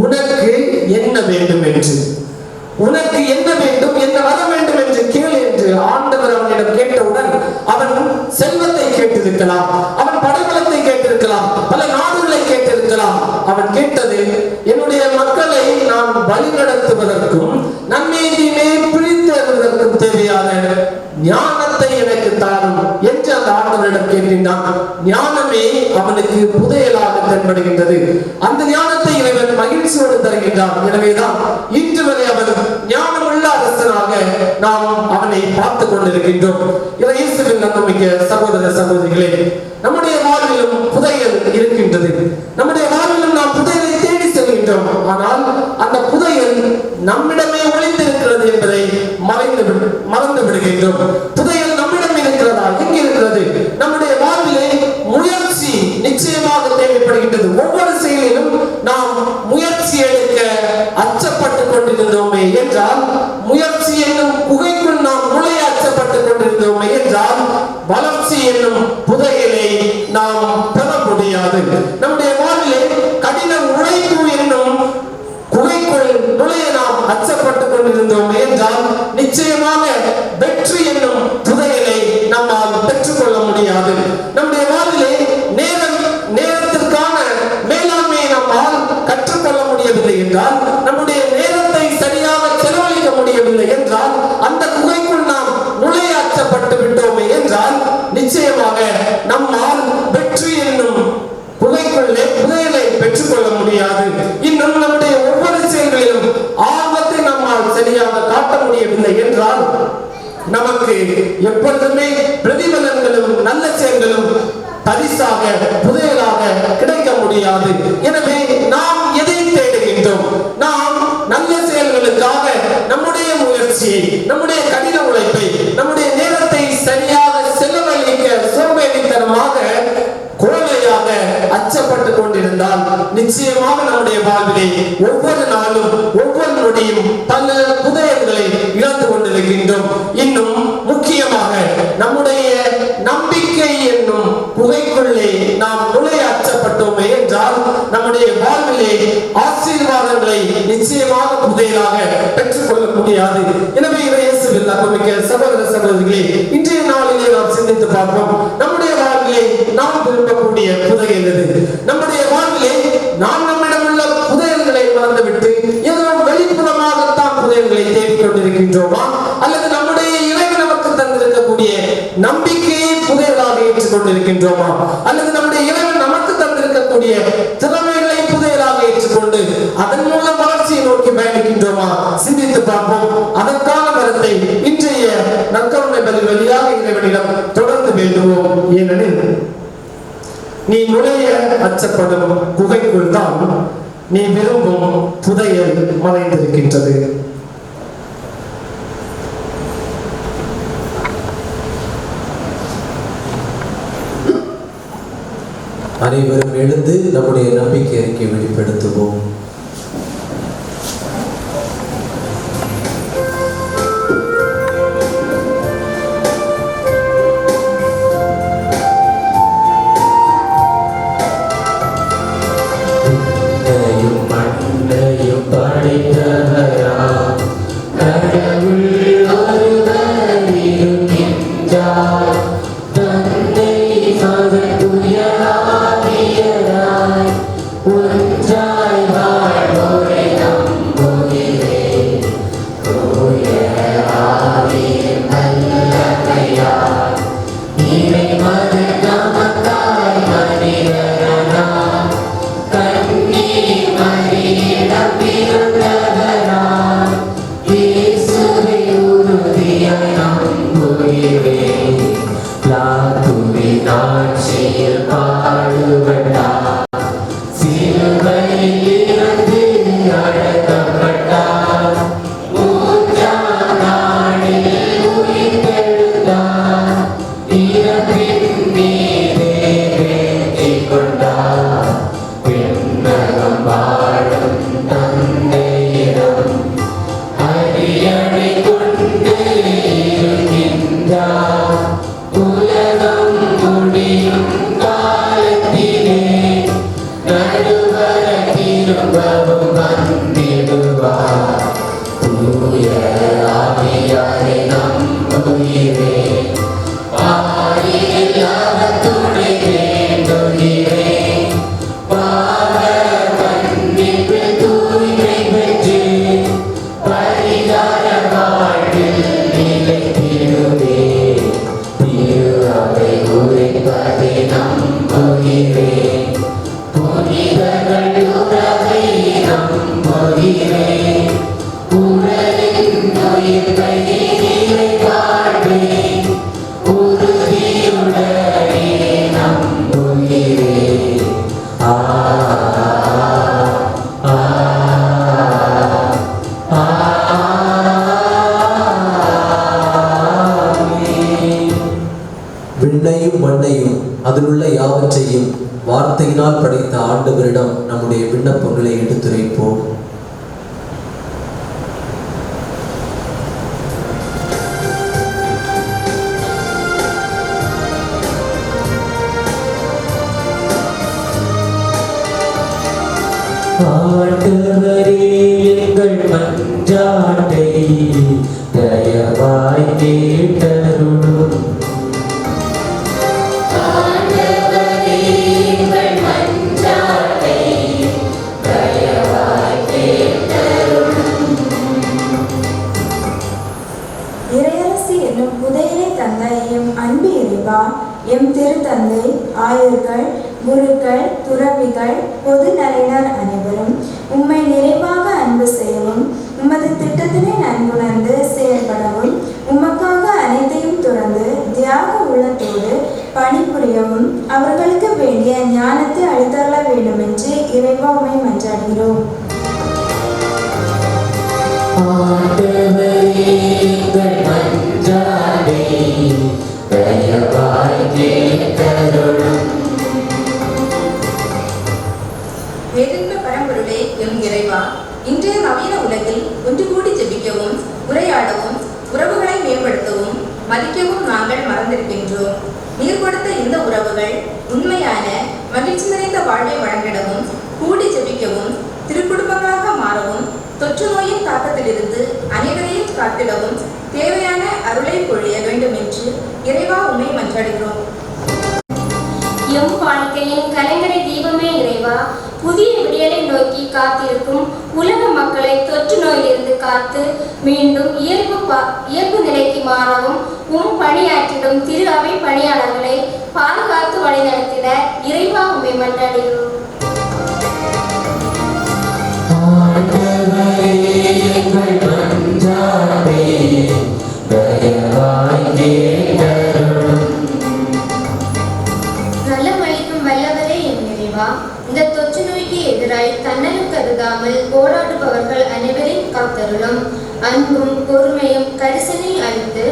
உனக்கு என்ன வேண்டும் என்று, உனக்கு என்ன வேண்டும், என்ன வர வேண்டும் என்று கேள் என்று ஆண்டவர் அவனிடம் கேட்டவுடன் அவன் செல்வத்தை கேட்டிருக்கலாம், அவன் படைபலத்தை கேட்டிருக்கலாம், பல நாடுகளை கேட்டிருக்கலாம். அவன் கேட்டது, என்னுடைய மக்களை நான் வழி நடத்துவதற்கும் நன்மையிலே பிழித்தெழுவதற்கும் தேவையான ஞானத்தை எனக்கு தாரும் என்று அந்த ஆண்டவரிடம் கேட்கின்றான். ஞானமே அவனுக்கு புதையலாக தென்படுகின்றது. அந்த ஞானத்தை இறைவன் மகிழ்ச்சியோடு தருகின்றான். எனவேதான் இன்று வரை அவன் ஞானமுள்ள அரசனாக நாம் அவனை பார்த்துக் கொண்டிருக்கின்றோம். இயேசுவின் நம்பிக்கை சகோதர சகோதரிகளே, நம்முடைய வாழ்விலும் புதையல் இருக்கின்றது. நம்முடைய வாழ்விலும் நாம் புதையலை தேடி செல்கின்றோம். ஆனால் அந்த புதையல் நம்மிடமே ஒளிந்திருக்கிறது என்பதை மறந்து விடுகின்றோம். புதையல் நம்மிடம் இருக்கிறதா? எங்கே இருக்கிறது? நம்முடைய வாழ்விலே முயற்சி நிச்சயமாக தேவைப்படுகின்றது. ஒவ்வொரு செயலிலும் நாம் முயற்சி எடுக்க அச்சப்பட்டுக் கொண்டிருந்தோமே என்றால், முயற்சி என்னும் குகைக்குள் நாம் நுழைய அச்சப்பட்டுக் கொண்டிருந்தோமே என்றால், வளர்ச்சி என்னும் புதையலை நாம் பெற முடியாது. நம்முடைய வாழ்விலே கடின உழைப்பு என்னும் குகைக்குள் நுழைய நாம் அச்சப்பட்டுக் கொண்டிருந்தோமே என்றால், நிச்சயமாக வெற்றி என்னும் புதையலை நம்மால் பெற்றுக்கொள்ள முடியாது. நம்முடைய வாழ்விலே நேரத்திற்கான மேலாண்மையை நம்மால் கற்றுக்கொள்ள முடியவில்லை என்றால், நம்முடைய நேரத்தை சரியாக செலவழிக்க முடியவில்லை என்றால், அந்த குகைக்குள் நாம் நுழைய அச்சப்பட்டு விட்டோமே என்றால், நிச்சயமாக நம்மால் வெற்றி என்னும் குகைக்குள்ளே புதையலை பெற்றுக்கொள்ள முடியாது. இன்னும் நம்முடைய ஒவ்வொரு செயல்களிலும் ஆபத்தை நம்மால் சரியாக காட்ட முடியவில்லை என்றால், நமக்கு எப்பொழுதுமே பிரதிபலன்களும் நல்ல செயல்களும் பரிசாக புதையலாக கிடைக்க முடியாது. எனவே நாம் எதை தேடுகின்றோம்? நாம் நல்ல செயல்களுக்காக நம்முடைய முயற்சியை, நம்முடைய கடின உழைப்பை, நம்முடைய நேரத்தை சரியாக செலவழிக்க சோம்பேறித்தனமாக கோலை நிச்சயமாக நம்முடைய வாழ்விலே ஒவ்வொரு நாளும் ஒவ்வொரு நொடியும் பல புதையல்களை இழந்து கொண்டிருக்கின்றோம். இன்னும் முக்கியமாக நம்முடைய நம்பிக்கை என்னும் குகைக்குள்ளே நாம் நுழைய அச்சப்பட்டோமே என்றால் நம்முடைய வாழ்விலே ஆசீர்வாதங்களை நிச்சயமாக புதையலாக பெற்றுக்கொள்ள முடியாது. எனவே இயேசுவில் அன்புமிக்க சகோதர சகோதரிகளே, இன்றைய நாளிலே நாம் சிந்தித்து பார்ப்போம். நம்முடைய வாழ்விலே நாம் விரும்பக்கூடிய புதையல் எது? நம்முடைய வாழ்விலே நாம் நம்மிடம் உள்ள புதையல்களை மறந்துவிட்டு ஏதோ வெளிப்புறமாகத்தான் புதையல்களை தேடிக்கொண்டிருக்கின்றோமா, அல்லது நம்முடைய இறைவன் நமக்கு தந்திருக்கக்கூடிய நம்பிக்கையை புதையலாக ஏற்றுக்கொண்டிருக்கின்றோமா, அல்லது நம்முடைய இறைவன் நமக்கு தந்திருக்கக்கூடிய திறமைகளை புதையலாக ஏற்றுக்கொண்டு அதன் மூலம் வளர்ச்சியை நோக்கி பயணிக்கின்றோமா? சிந்தித்து பார்ப்போம். அதற்கான கருத்தை இன்றைய நற்கருணை பலி வழியாக இறைவனிடம் தொடர்ந்து வேண்டுவோம். ஏனெனில் நீ நுழைய அச்சப்படும் குகைக்குள் தான் நீ விரும்பும் புதையல் மறைந்திருக்கின்றது. அனைவரும் எழுந்து நம்முடைய நம்பிக்கை அறிக்கை வெளிப்படுத்துவோம். விண்ணையும் மண்ணையும் அதிலுள்ள யாவற்றையும் வார்த்தையினால் படைத்த ஆண்டவரிடம் நம்முடைய விண்ணப்பங்களை எடுத்துரைப்போம். ஆண்டவரே, எங்கள் மன்றாட்டை தயவாய் கேட்டருளும். இறையரசி என்னும் புதையலை தந்த எம் அன்பு இறைவா, எம் திருத்தந்தை, ஆயர்கள், குருக்கள், துறவிகள், பொது நலையினர் அனைவரும் உம்மை நிறைவாக அன்பு செய்யவும், உமது திட்டத்தினை நன்குணர்ந்து செயல்படவும், உமக்காக அனைத்தையும் துறந்து தியாக உள்ளத்தோடு பணிபுரியவும் அவர்களுக்கு வேண்டிய ஞானத்தை அளித்தரல வேண்டும் என்று இறைவா உம்மை மன்றாடுகிறோம். வெகு உரையாடவும் உறவுகளை மேம்படுத்தவும் மதிக்கவும் நாங்கள் மறந்திருக்கின்றோம். நீர் கொடுத்த இந்த உறவுகள் உண்மையான மகிழ்ச்சி நிறைந்த வாழ்வை வழங்கிடவும் கூடி ஜெபிக்கவும் திருக்குடும்பங்களாக மாறவும் தொற்று நோயின் தாக்கத்திலிருந்து அனைவரையும் காத்திடவும் தேவையான அருளை பொழிய வேண்டும் என்று இறைவா உம்மை மன்றாடுகிறோம். எம் வாழ்க்கையின் கலைஞரை தீபமே இறைவா, புதிய விடியலை நோக்கி காத்திருக்கும் உலக மக்களை தொற்று நோயிலிருந்து காத்து மீண்டும் இயல்பு நிலைக்கு மாறவும் உம் பணியாற்றிடும் திரு அவை பணியாளர்களை பாதுகாத்து வழிநடத்திட இறைவா உம்மை மன்றாடுகிறோம். நலமளிக்கும் வல்லவரே என் இறைவா, இந்த தொற்று நோய்க்கு எதிராய் தன்னலம் கருதாமல் போராடுபவர்கள் அனைவரையும் காத்தருளும். அன்பும் பொறுமையும் கரிசனை அளித்து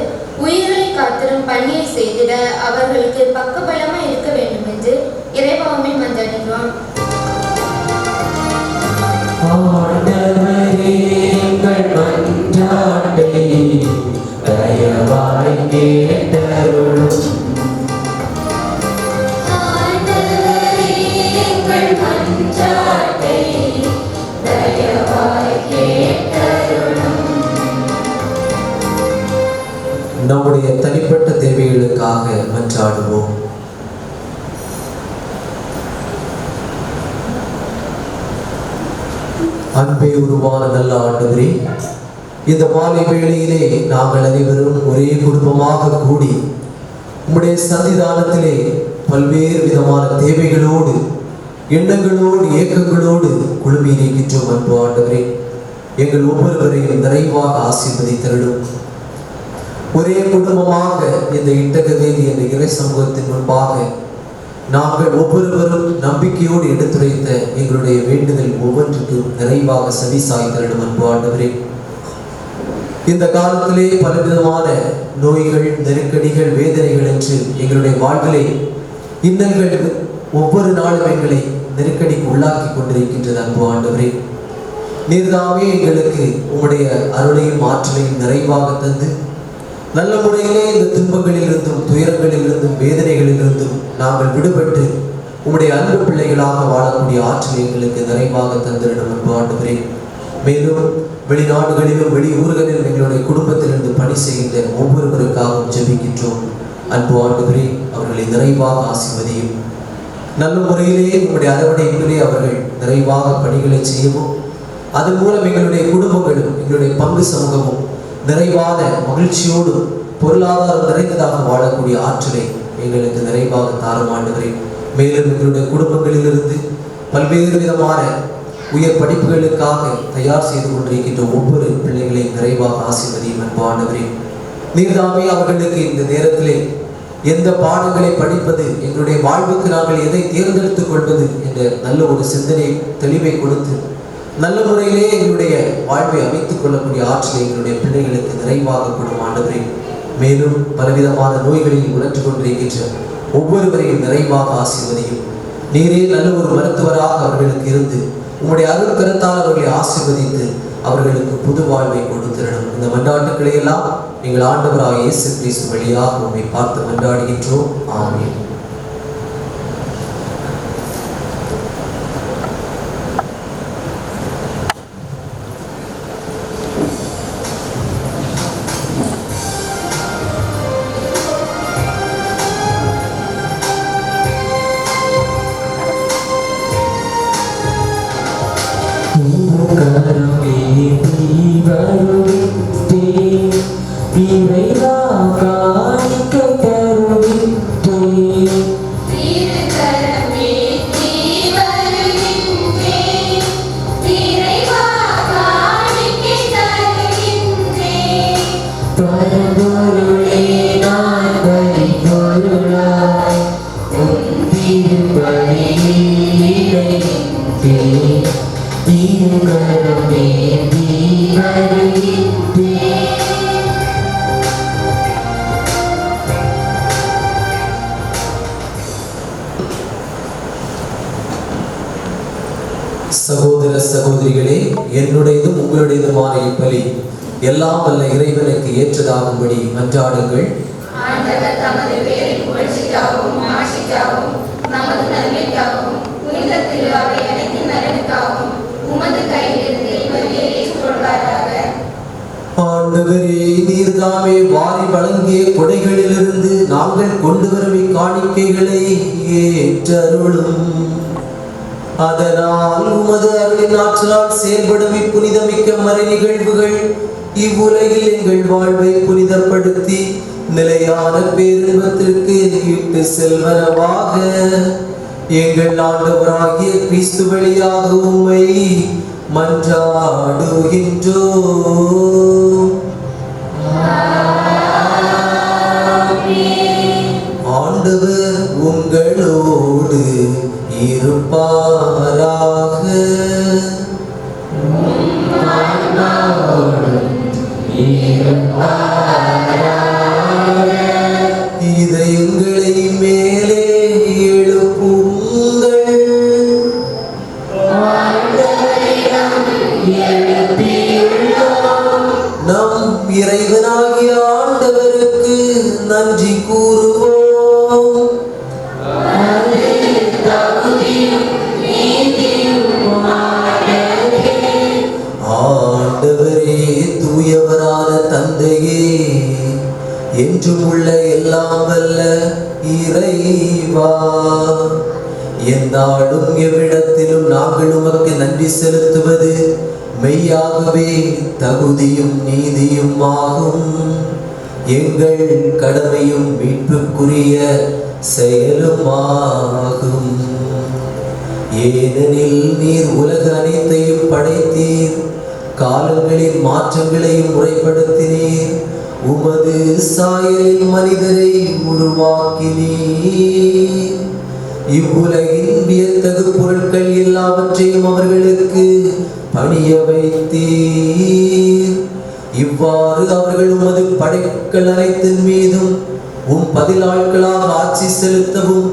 உயிர்களை காத்திரும் பணியை செய்திட அவர்களுக்கு பக்கபலமாய் இருக்க வேண்டும் என்று இறைவாமை மன்றாடுகிறோம். நம்முடைய தனிப்பட்ட தேவைகளுக்காக மன்றாடுவோம். அன்பே உருவான நல்ல ஆண்டவரே, இந்த மாலை வேளையிலே நாங்கள் அனைவரும் ஒரே குடும்பமாக கூடி உம்முடைய சன்னிதானத்திலே பல்வேறு விதமான தேவைகளோடு எண்ணங்களோடு ஏக்கங்களோடு குழுமி இருக்கின்றோம். அன்பு ஆண்டவரே, எங்கள் ஒவ்வொருவரையும் நிறைவாக ஆசீர்வதித்தருளும். ஒரே குடும்பமாக இந்த இட்டகவேலி என்ற இறை சமூகத்தின் முன்பாக நாங்கள் ஒவ்வொருவரும் நம்பிக்கையோடு எடுத்துரைத்த எங்களுடைய வேண்டுதல் ஒவ்வொன்றுக்கும் நிறைவாக செவி சாய்த்தருளும். அன்பு ஆண்டவரே, இந்த காலத்திலே பலவிதமான நோய்கள், நெருக்கடிகள், வேதனைகள் என்று எங்களுடைய வாழ்விலே இன்னல்கள் ஒவ்வொரு நாளும் எங்களை நெருக்கடிக்கு உள்ளாக்கி கொண்டிருக்கின்றது. அன்பு ஆண்டவரே, நீர்தாமே எங்களுக்கு உம்முடைய அருளையும் ஆற்றலையும் நிறைவாக தந்து நல்ல முறையிலே இந்த துன்பங்களில் இருந்தும் துயரங்களில் இருந்தும் வேதனைகளில் இருந்தும் நாங்கள் விடுபட்டு உம்முடைய அன்பு பிள்ளைகளாக வாழக்கூடிய ஆற்றலை எங்களுக்கு நிறைவாக தந்திருடும். அன்பு ஆண்டவரே, மேலும் வெளிநாடுகளிலும் வெளி ஊர்களிலும் எங்களுடைய குடும்பத்திலிருந்து பணி செய்கின்ற ஒவ்வொருவருக்காகவும் ஜெபிக்கின்றோம். அன்பு ஆண்டவரே, அவர்களை நிறைவாக ஆசீர்வதியும். நல்ல முறையிலே உங்களுடைய அரவணைப்பிலே அவர்கள் நிறைவாக பணிகளை செய்யவும் அதன் மூலம் எங்களுடைய குடும்பங்களும் எங்களுடைய பங்கு சமூகமும் நிறைவான மகிழ்ச்சியோடும் பொருளாதாரம் நிறைந்ததாக வாழக்கூடிய ஆற்றலை எங்களுக்கு நிறைவாக தாரும் ஆண்டவரே. மேலும் எங்களுடைய குடும்பங்களிலிருந்து பல்வேறு விதமான உயர் படிப்புகளுக்காக தயார் செய்து கொண்டிருக்கின்ற ஒவ்வொரு பிள்ளைகளையும் நிறைவாக ஆசீர்வதியும். அன்பு ஆண்டவரே, நீர்தாமே அவர்களுக்கு இந்த நேரத்திலே எந்த பாடங்களை படிப்பது, எங்களுடைய வாழ்வுக்கு நாங்கள் எதை தேர்ந்தெடுத்துக் கொள்வது என்ற நல்ல ஒரு சிந்தனை தெளிவை கொடுத்து நல்ல முறையிலே எங்களுடைய வாழ்வை அமைத்துக் கொள்ளக்கூடிய ஆற்றலை எங்களுடைய பிள்ளைகளுக்கு நிறைவாக கொடும் ஆண்டவரே. மேலும் பலவிதமான நோய்களில் உழன்று கொண்டிருக்கின்ற ஒவ்வொருவரையும் நிறைவாக ஆசீர்வதியும். நீரே நல்ல ஒரு மருத்துவராக அவர்களுக்கு இருந்து உங்களுடைய அருள் கருத்தால் அவர்களை ஆசீர்வதித்து அவர்களுக்கு புது வாழ்வை கொடுத்திடணும். இந்த மன்றாட்டுக்களை எல்லாம் எங்கள் ஆண்டவராக இயேசு கிறிஸ்து வழியாக உம்மை பார்த்து மன்றாடுகின்றோம். ஆமென். சகோதர சகோதரிகளே, என்னுடையதும் உங்களுடையதுமான இப்பலி எல்லாம் வல்ல இறைவனுக்கு ஏற்றதாகும்படி மன்றாடுங்கள். ஆண்டவர் தமது பேரின் புகழ்ச்சிக்காகவும் ஆட்சிக்காகவும் நமது நன்மைக்காகவும் புனித திருவாவை அனைத்து நலனுக்காகவும் உமது கையிலிருந்து இவரையே ஏற்றுக்கொள்வாராக. ஆண்டவரே, நீர்தாமே வாரி வழங்கிய கொடைகளிலிருந்து நாங்கள் கொண்டு வரும் இக்காணிக்கைகளை ஏற்றருளும். அதனால் உமது அருளின் ஆற்றலால் செயல்படும் இப்புனிதமிக்க மறை நிகழ்வுகள் இவ்வுலகில் எங்கள் வாழ்வை புனிதப்படுத்தி நிலையான பேரின்பத்திற்கு இட்டு செல்வனவாக எங்கள் ஆண்டவராகிய கிறிஸ்து வழியாக உம்மை மன்றாடுகின்றோம். ஆண்டவர் உங்களோடு இருப்பாராக. இதயங்களை மேலே எழுப்புங்கள். நம் இறைவனாகிய ஆண்டவருக்கு நன்றி கூறுவோம். ஆண்டவரே, தூயவரான தந்தையே, என்றும் உள்ள எல்லாம் வல்ல இறைவா, எந்நாளும் எவ்விடத்திலும் நாங்கள் உமக்கு நன்றி செலுத்துவது மெய்யாகவே தகுதியும் நீதியும் ஆகும். எங்கள் கடமையும் மீட்புக்குரிய செயலும் ஆகும். ஏனெனில் நீர் உலக அனைத்தையும் படைத்தீர், காலங்களின் மாற்றங்களையும் முறைப்படுத்தினீர், உமது சாயலில் மனிதரை உருவாக்கினீர். இவ்வுலகின் வியத்தகு பொருட்கள் எல்லாவற்றையும் அவர்களுக்கு பணிய வைத்தீர். இவ்வாறு அவர்கள் உமது படைகள் அனைத்தின் மீதும் உம் பதிலாட்களாக ஆட்சி செலுத்தவும்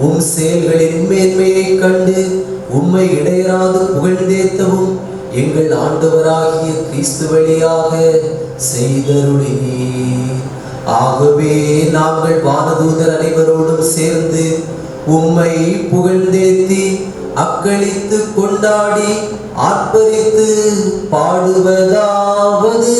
உம் செயல்களின் மேன்மையை கண்டு உம்மை இடையராது புகழ்ந்தேத்தவும் எங்கள் ஆண்டவராகிய கிறிஸ்து வழியாக செய்தருளினீர். ஆகவே நாங்கள் வானதூதர் அனைவரோடும் சேர்ந்து உம்மை புகழ்ந்தேத்தி அக்களித்து கொண்டாடி ஆர்ப்பரித்து பாடுவதாவது: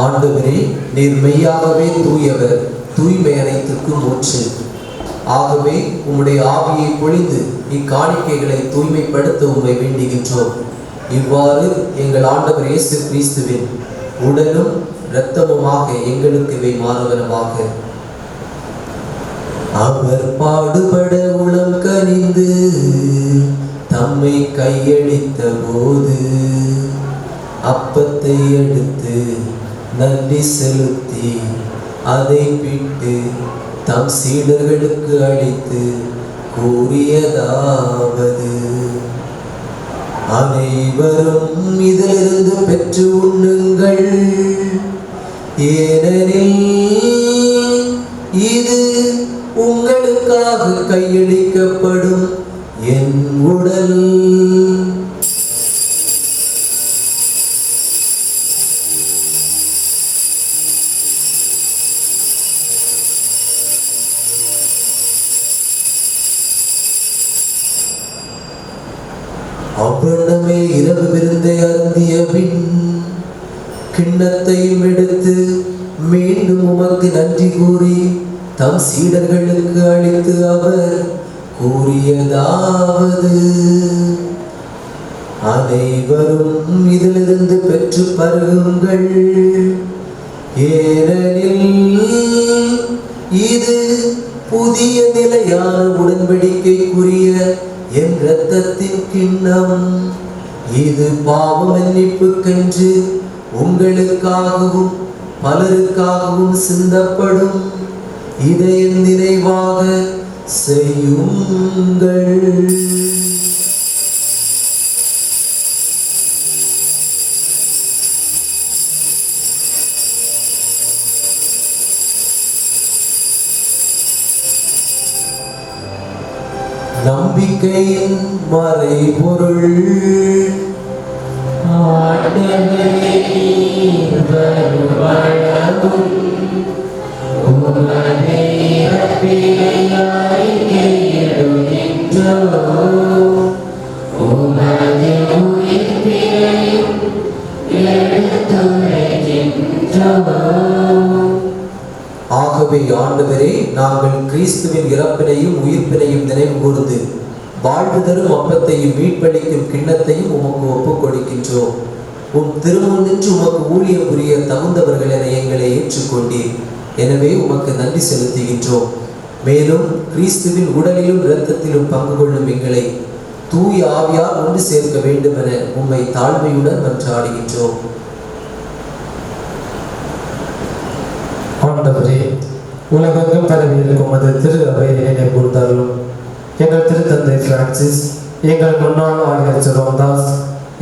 ஆண்டவரே, நீர் மெய்யாகவே தூயவர், தூய்மை அனைத்துக்கும் ஊற்று. ஆகவே உம்முடைய ஆவியை பொழிந்து இக்காணிக்கைகளை தூய்மைப்படுத்த உம்மை வேண்டுகின்றோம். இவ்வாறு எங்கள் ஆண்டவர் இயேசு கிறிஸ்துவின் உடலும் இரத்தமுமாக எங்களுக்கு இவை மாறுவனவாக. அவர் பாடுபட உளம் கனிந்து தம்மை கையளித்த போது அப்பத்தை எடுத்து நன்றி செலுத்தி அதை பிட்டு தம் சீடர்களுக்கு அளித்து கூறியதாவது: அனைவரும் இதிலிருந்து பெற்று உண்ணுங்கள், ஏனெனில் இது உங்களுக்காக கையளிக்கப்படும் என் உடல். அவ்வண்ணமே இரவு விருந்தை அருந்திய பின் கிண்ணத்தையும் எடுத்து மீண்டும் உமக்கு நன்றி கூறி தம் சீடர்களுக்கு அளித்து அவர் கூறியதாவது: அனைவரும் இதிலிருந்து பெற்று பருகுங்கள், ஏனெனில் இது புதிய நிலையான உடன்படிக்கைக்குரிய என் இரத்தத்தின் கிண்ணம். இது பாவ மன்னிப்புக்கென்று உங்களுக்காகவும் பலருக்காகவும் சிந்தப்படும். இதை என் நினைவாக செய்யுங்கள். நம்பிக்கையின் மறைபொருள். ஆண்டவரே, நீர் வருவளவும் உமது இறப்பினை அறிக்கையிடுகின்றோம். உமது உயிர்ப்பினையும் எடுத்துரைக்கின்றோம். ஆகவே ஆண்டவரே, நாங்கள் கிறிஸ்துவின் இறப்பினையும் உயிர்ப்பினையும் நினைவு கூர்ந்து வாழ்வு தரும் அப்பத்தையும் மீட்பளிக்கும் கிண்ணத்தையும் உமக்கு ஒப்புக் கொடுக்கின்றோம். உன் திருமுன் நின்று உமக்கு ஊழியம் புரிய தகுந்தவர்கள் என எங்களை ஏற்றுக்கொண்டீர். எனவே உமக்கு நன்றி செலுத்துகின்றோம். மேலும் கிறிஸ்துவின் உடலிலும் இரத்தத்திலும் பங்கு கொள்ளும் எங்களை தூய ஆவியார் ஒன்று சேர்க்க வேண்டும் என உம்மை தாழ்மையுடன் மன்றாடுகின்றோம். ஆண்டவரே, உலகெங்கும் பரவி இருக்கும் அது திரு அவை நினைவு கூர்ந்தாலும் எங்கள் திருத்தந்தை பிரான்சிஸ், எங்கள் முன்னாள் ஆளுநர் ஜெரோம்தாஸ்,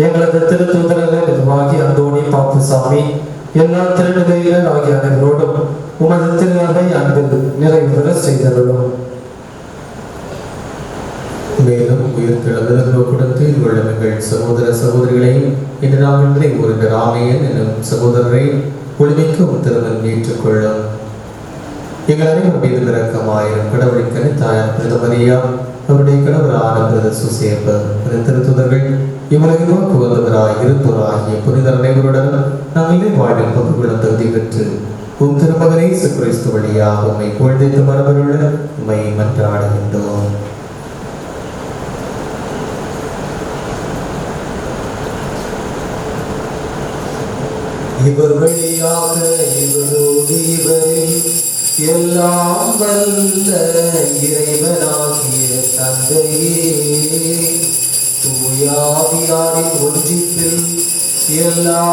எங்களது திருத்தூதரக நிர்வாகி அந்தோணி பாப்புசாமி, எல்லா திருநிலையினர் ஆகிய அனைவரோடும் உமது திரு அவை அன்பில் நிறைவு பெற செய்தருளும். மேலும் உயிர்த்தெழுந்த குடத்தில் உள்ள எங்கள் சகோதர சகோதரிகளையும் இன்று நாங்கள் நினைவுகின்ற ராமையன் என்னும் சகோதரரை ஒளிமிக்கும் திருமணம் ஏற்றுக்கொள்ளும். எங்கள் அனைவரும் மீது இரக்கமாயிரும். கடவுளின் கனித்தாயார் பிரதமரியா, அவருடைய கடவுளான பிரத சுசேப்பர், திருத்துதர்கள், இவ்வுலகிலும் புகழ்ந்தவராய் இருப்போராகிய புனிதர் அனைவருடன் நாங்கள் வாழும் பங்குகளும் தகுதி பெற்று உம் திருமகனை இயேசு கிறிஸ்து வழியாக உம்மை புகழ்ந்து மரபருள்ள உம்மை மன்றாடுகின்றோம். இவர் வழியாக இவரோடு இவரில் எல்லாம் வல்ல இறைவனாகிய தந்தையே, தூயாவியாரின் ஒன்றிப்பில் எல்லா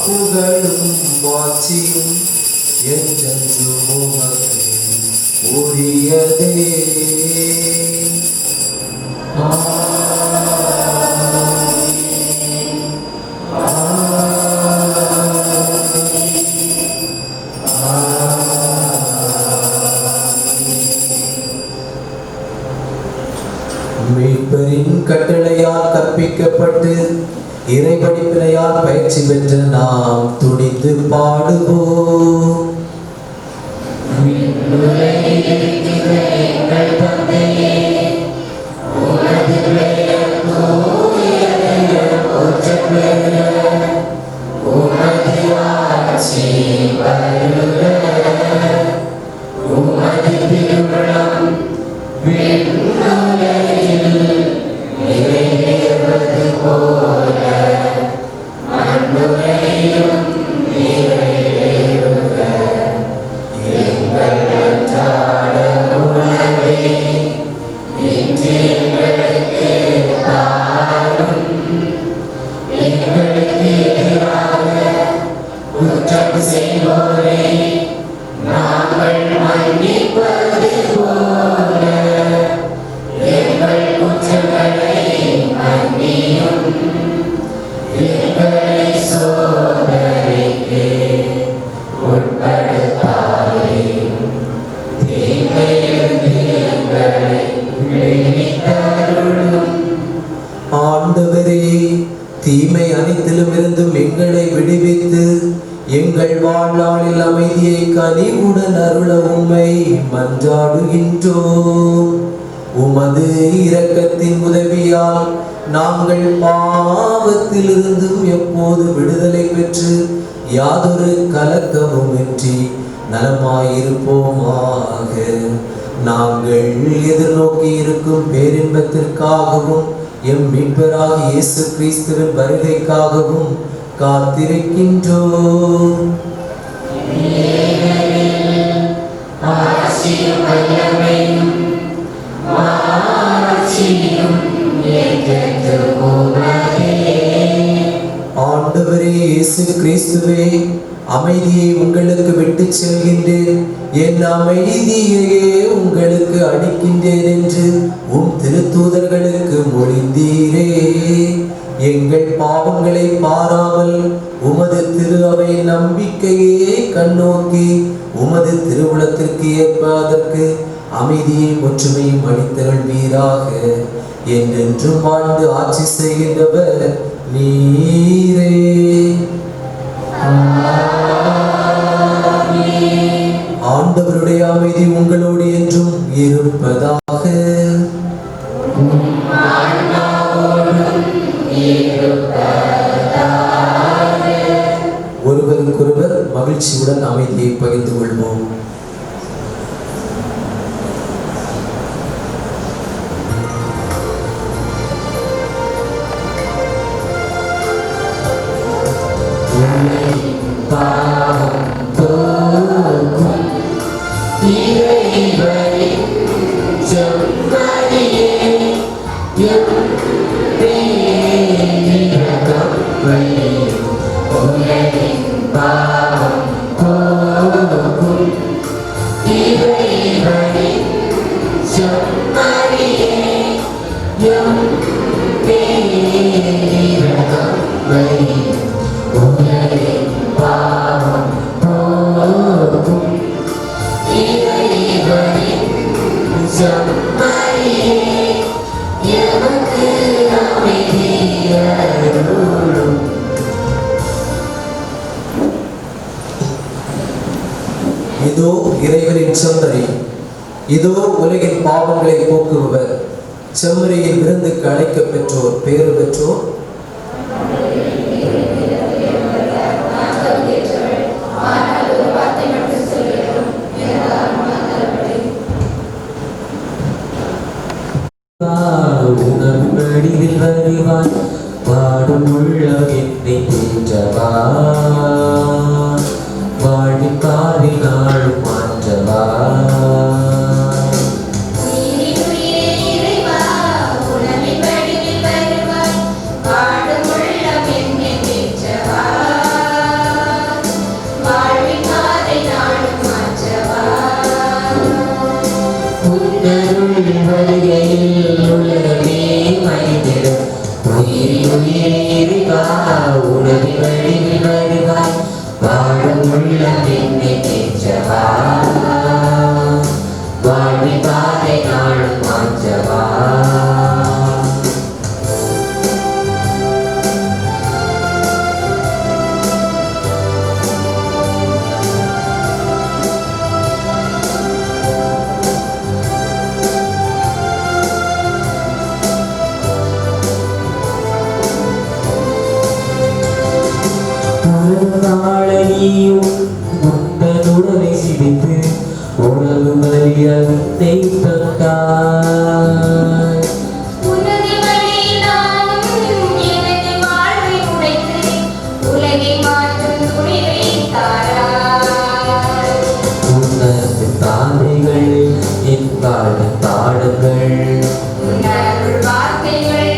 புகழும் மாட்சியும் என்றென்றும் உமக்கு உரியதே. மீட்பரின் கட்டளையால் கற்பிக்கப்பட்டு இறைபடிப்பினையால் பயிற்சி பெற்ற நாம் துணிந்து பாடுவோம். ஆண்டவரே, தீமை அனைத்திலும் இருந்தும் எங்களை விடுவித்து எங்கள் வாழ்நாளில் அமைதியை கனிவுடன் அருள உம்மை மன்றாடுகின்றோம். உமது இரக்கத்தின் உதவியால் நாங்கள் பாவத்திலிருந்தும் எப்போது விடுதலை பெற்று யாதொரு கலக்கமுமின்றி நலமாயிருப்போமாக. நாங்கள் எதிர்நோக்கி இருக்கும் பேரின்பத்திற்காகவும் எம் மீட்பராகிய இயேசு கிறிஸ்துவின் வருகைக்காகவும் காத்திருக்கின்றோம். ஆட்சியும் வல்லமையும் மாட்சியும் என்றென்றும் உமதே. ஆண்டவரே இயேசு கிறிஸ்துவே, அமைதியை உங்களுக்கு விட்டுச் செல்கின்றேன், என் அமைதியையே உங்களுக்கு அளிக்கின்றேன் என்று உம் திருத்தூதர்களுக்கு மொழிந்தீரே. எங்கள் பாவங்களை பாராமல் உமது திரு அவை நம்பிக்கையே கண்ணோக்கி உமது திருவுளத்திற்கு ஏற்ப அதற்கு அமைதியை ஒற்றுமையும் அளித்தருள்வீராக. என்றென்றும் வாழ்ந்து ஆட்சி செய்கின்றவர் நீரே. ஆண்டவருடைய அமைதி உங்களோடு என்றும் இருப்பதாக. ஒருவருக்கொருவர் மகிழ்ச்சியுடன் அமைதியை பகிர்ந்து கொள்வோம். இதோ இறைவனின் செம்மறி, இதோ உலகின் பாவங்களை போக்குபவர். செம்மறியின் விருந்துக்கு அழைக்கப் பெற்றோர் பேறு பெற்றோர். உணர்வடிவில் வருவாய், பாடும் உள்ளம் என்னை தேற்றவா, வாழ்வின் காரில் நாளும் மாற்றவா. வருகையில் உலகமே மனிதரும் உயிரிவா, உணவின் வழியில் வருவாய், வாழும் உள்ளம் என்னை தேற்றவா, வாழ்வின் பாதை நாளும் மாற்றவா. நாளையும் உடலை சிரித்து உணவு மரியாதை தந்தாய். உனது வழியில் நானும் எனது வாழ்வை உடைத்து உலகை மாற்றும் துணிவை தாராய். உனது தாதைகள் என் வாழ்வின் பாடங்கள், உன்னருள் வார்த்தைகள்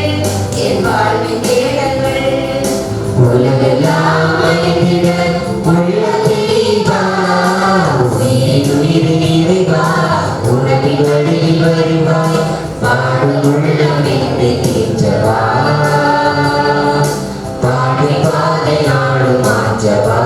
என் வாழ்வின் தேடங்கள். உலகெல்லாம் மயங்கிட உள்ளதீபா, உயிரின் இறைவா, உனதின் வழியில் வருவாய், பாடும் உள்ளம் என்னை தேற்றவா, பாடி பாதை நாளும் மாற்றவா.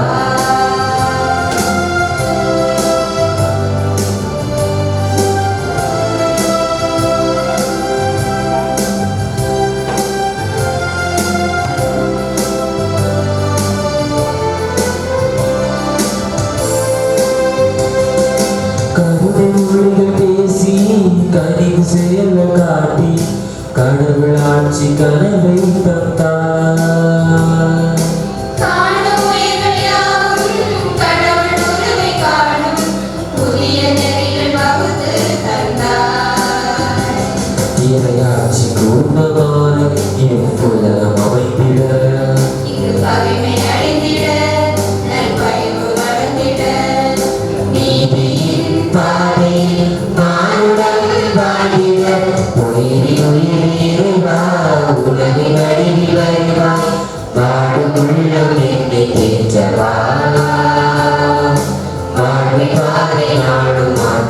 பேசி கனிவு செயல் காட்டி கடவுள் ஆட்சி கனவை தந்தார். காணும் உயிர்கள் யாவும்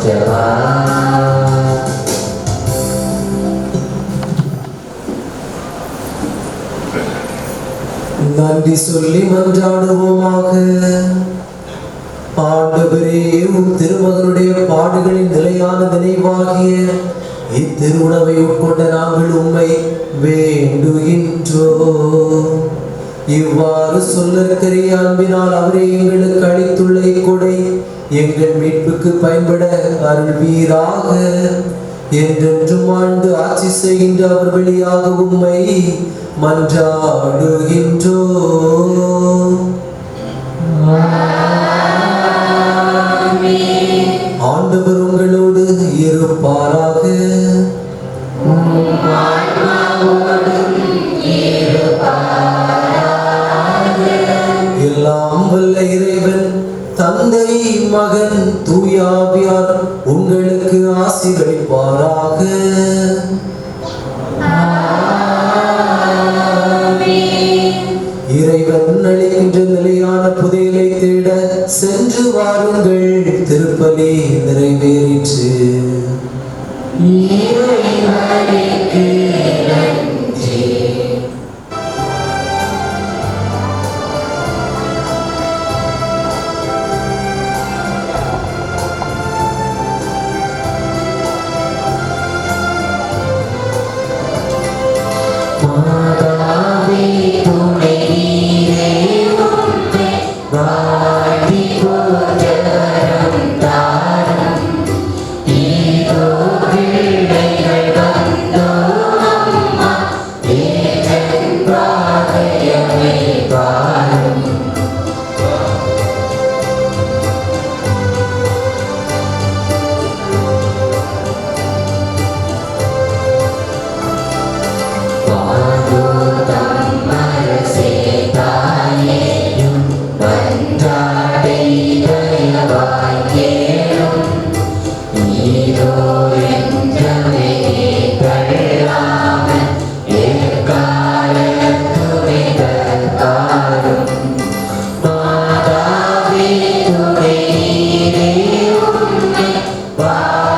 மாற்றவா. நன்றி சொல்லி மன்றாடுவோமாக. ஆண்டவரே, உம் திருமகனுடைய பாடுகளின் நிலையான நினைவாகிய இத்திருவுணவை உட்கொண்ட நாங்கள் உம்மை வேண்டுகின்றோம். இவ்வாறு சொல்லற்கரிய அன்பினால் அவரே எங்களுக்கு அளித்துள்ள இக்கொடை எங்கள் மீட்புக்கு பயன்பட அருள்வீராக. என்றென்றும் வாழ்ந்து ஆட்சி செய்கின்ற அவர் வழியாக உம்மை மன்றாடுகின்றோம். ஆண்டவர் உங்களோடு இருப்பாராக. எல்லாம் வல்ல இறைவன் தந்தை, மகன், தூயாவியார் உங்களுக்கு ஆசீர்வதிப்பாராக. இறைவன் அளிக்கின்ற நிலையான புதையலை தேட சென்று வாருங்கள். திருப்பலி நிறைவேறிற்று. இறைவனுக்கு நன்றி. மாதாவே துணை நீரே, உம்மை வாழ்த்தி போற்றவரம் தாரும். இதோ பிள்ளைகள் வந்தோம் அம்மா, ஏற்றன் பாதையமை பாரும். Bye.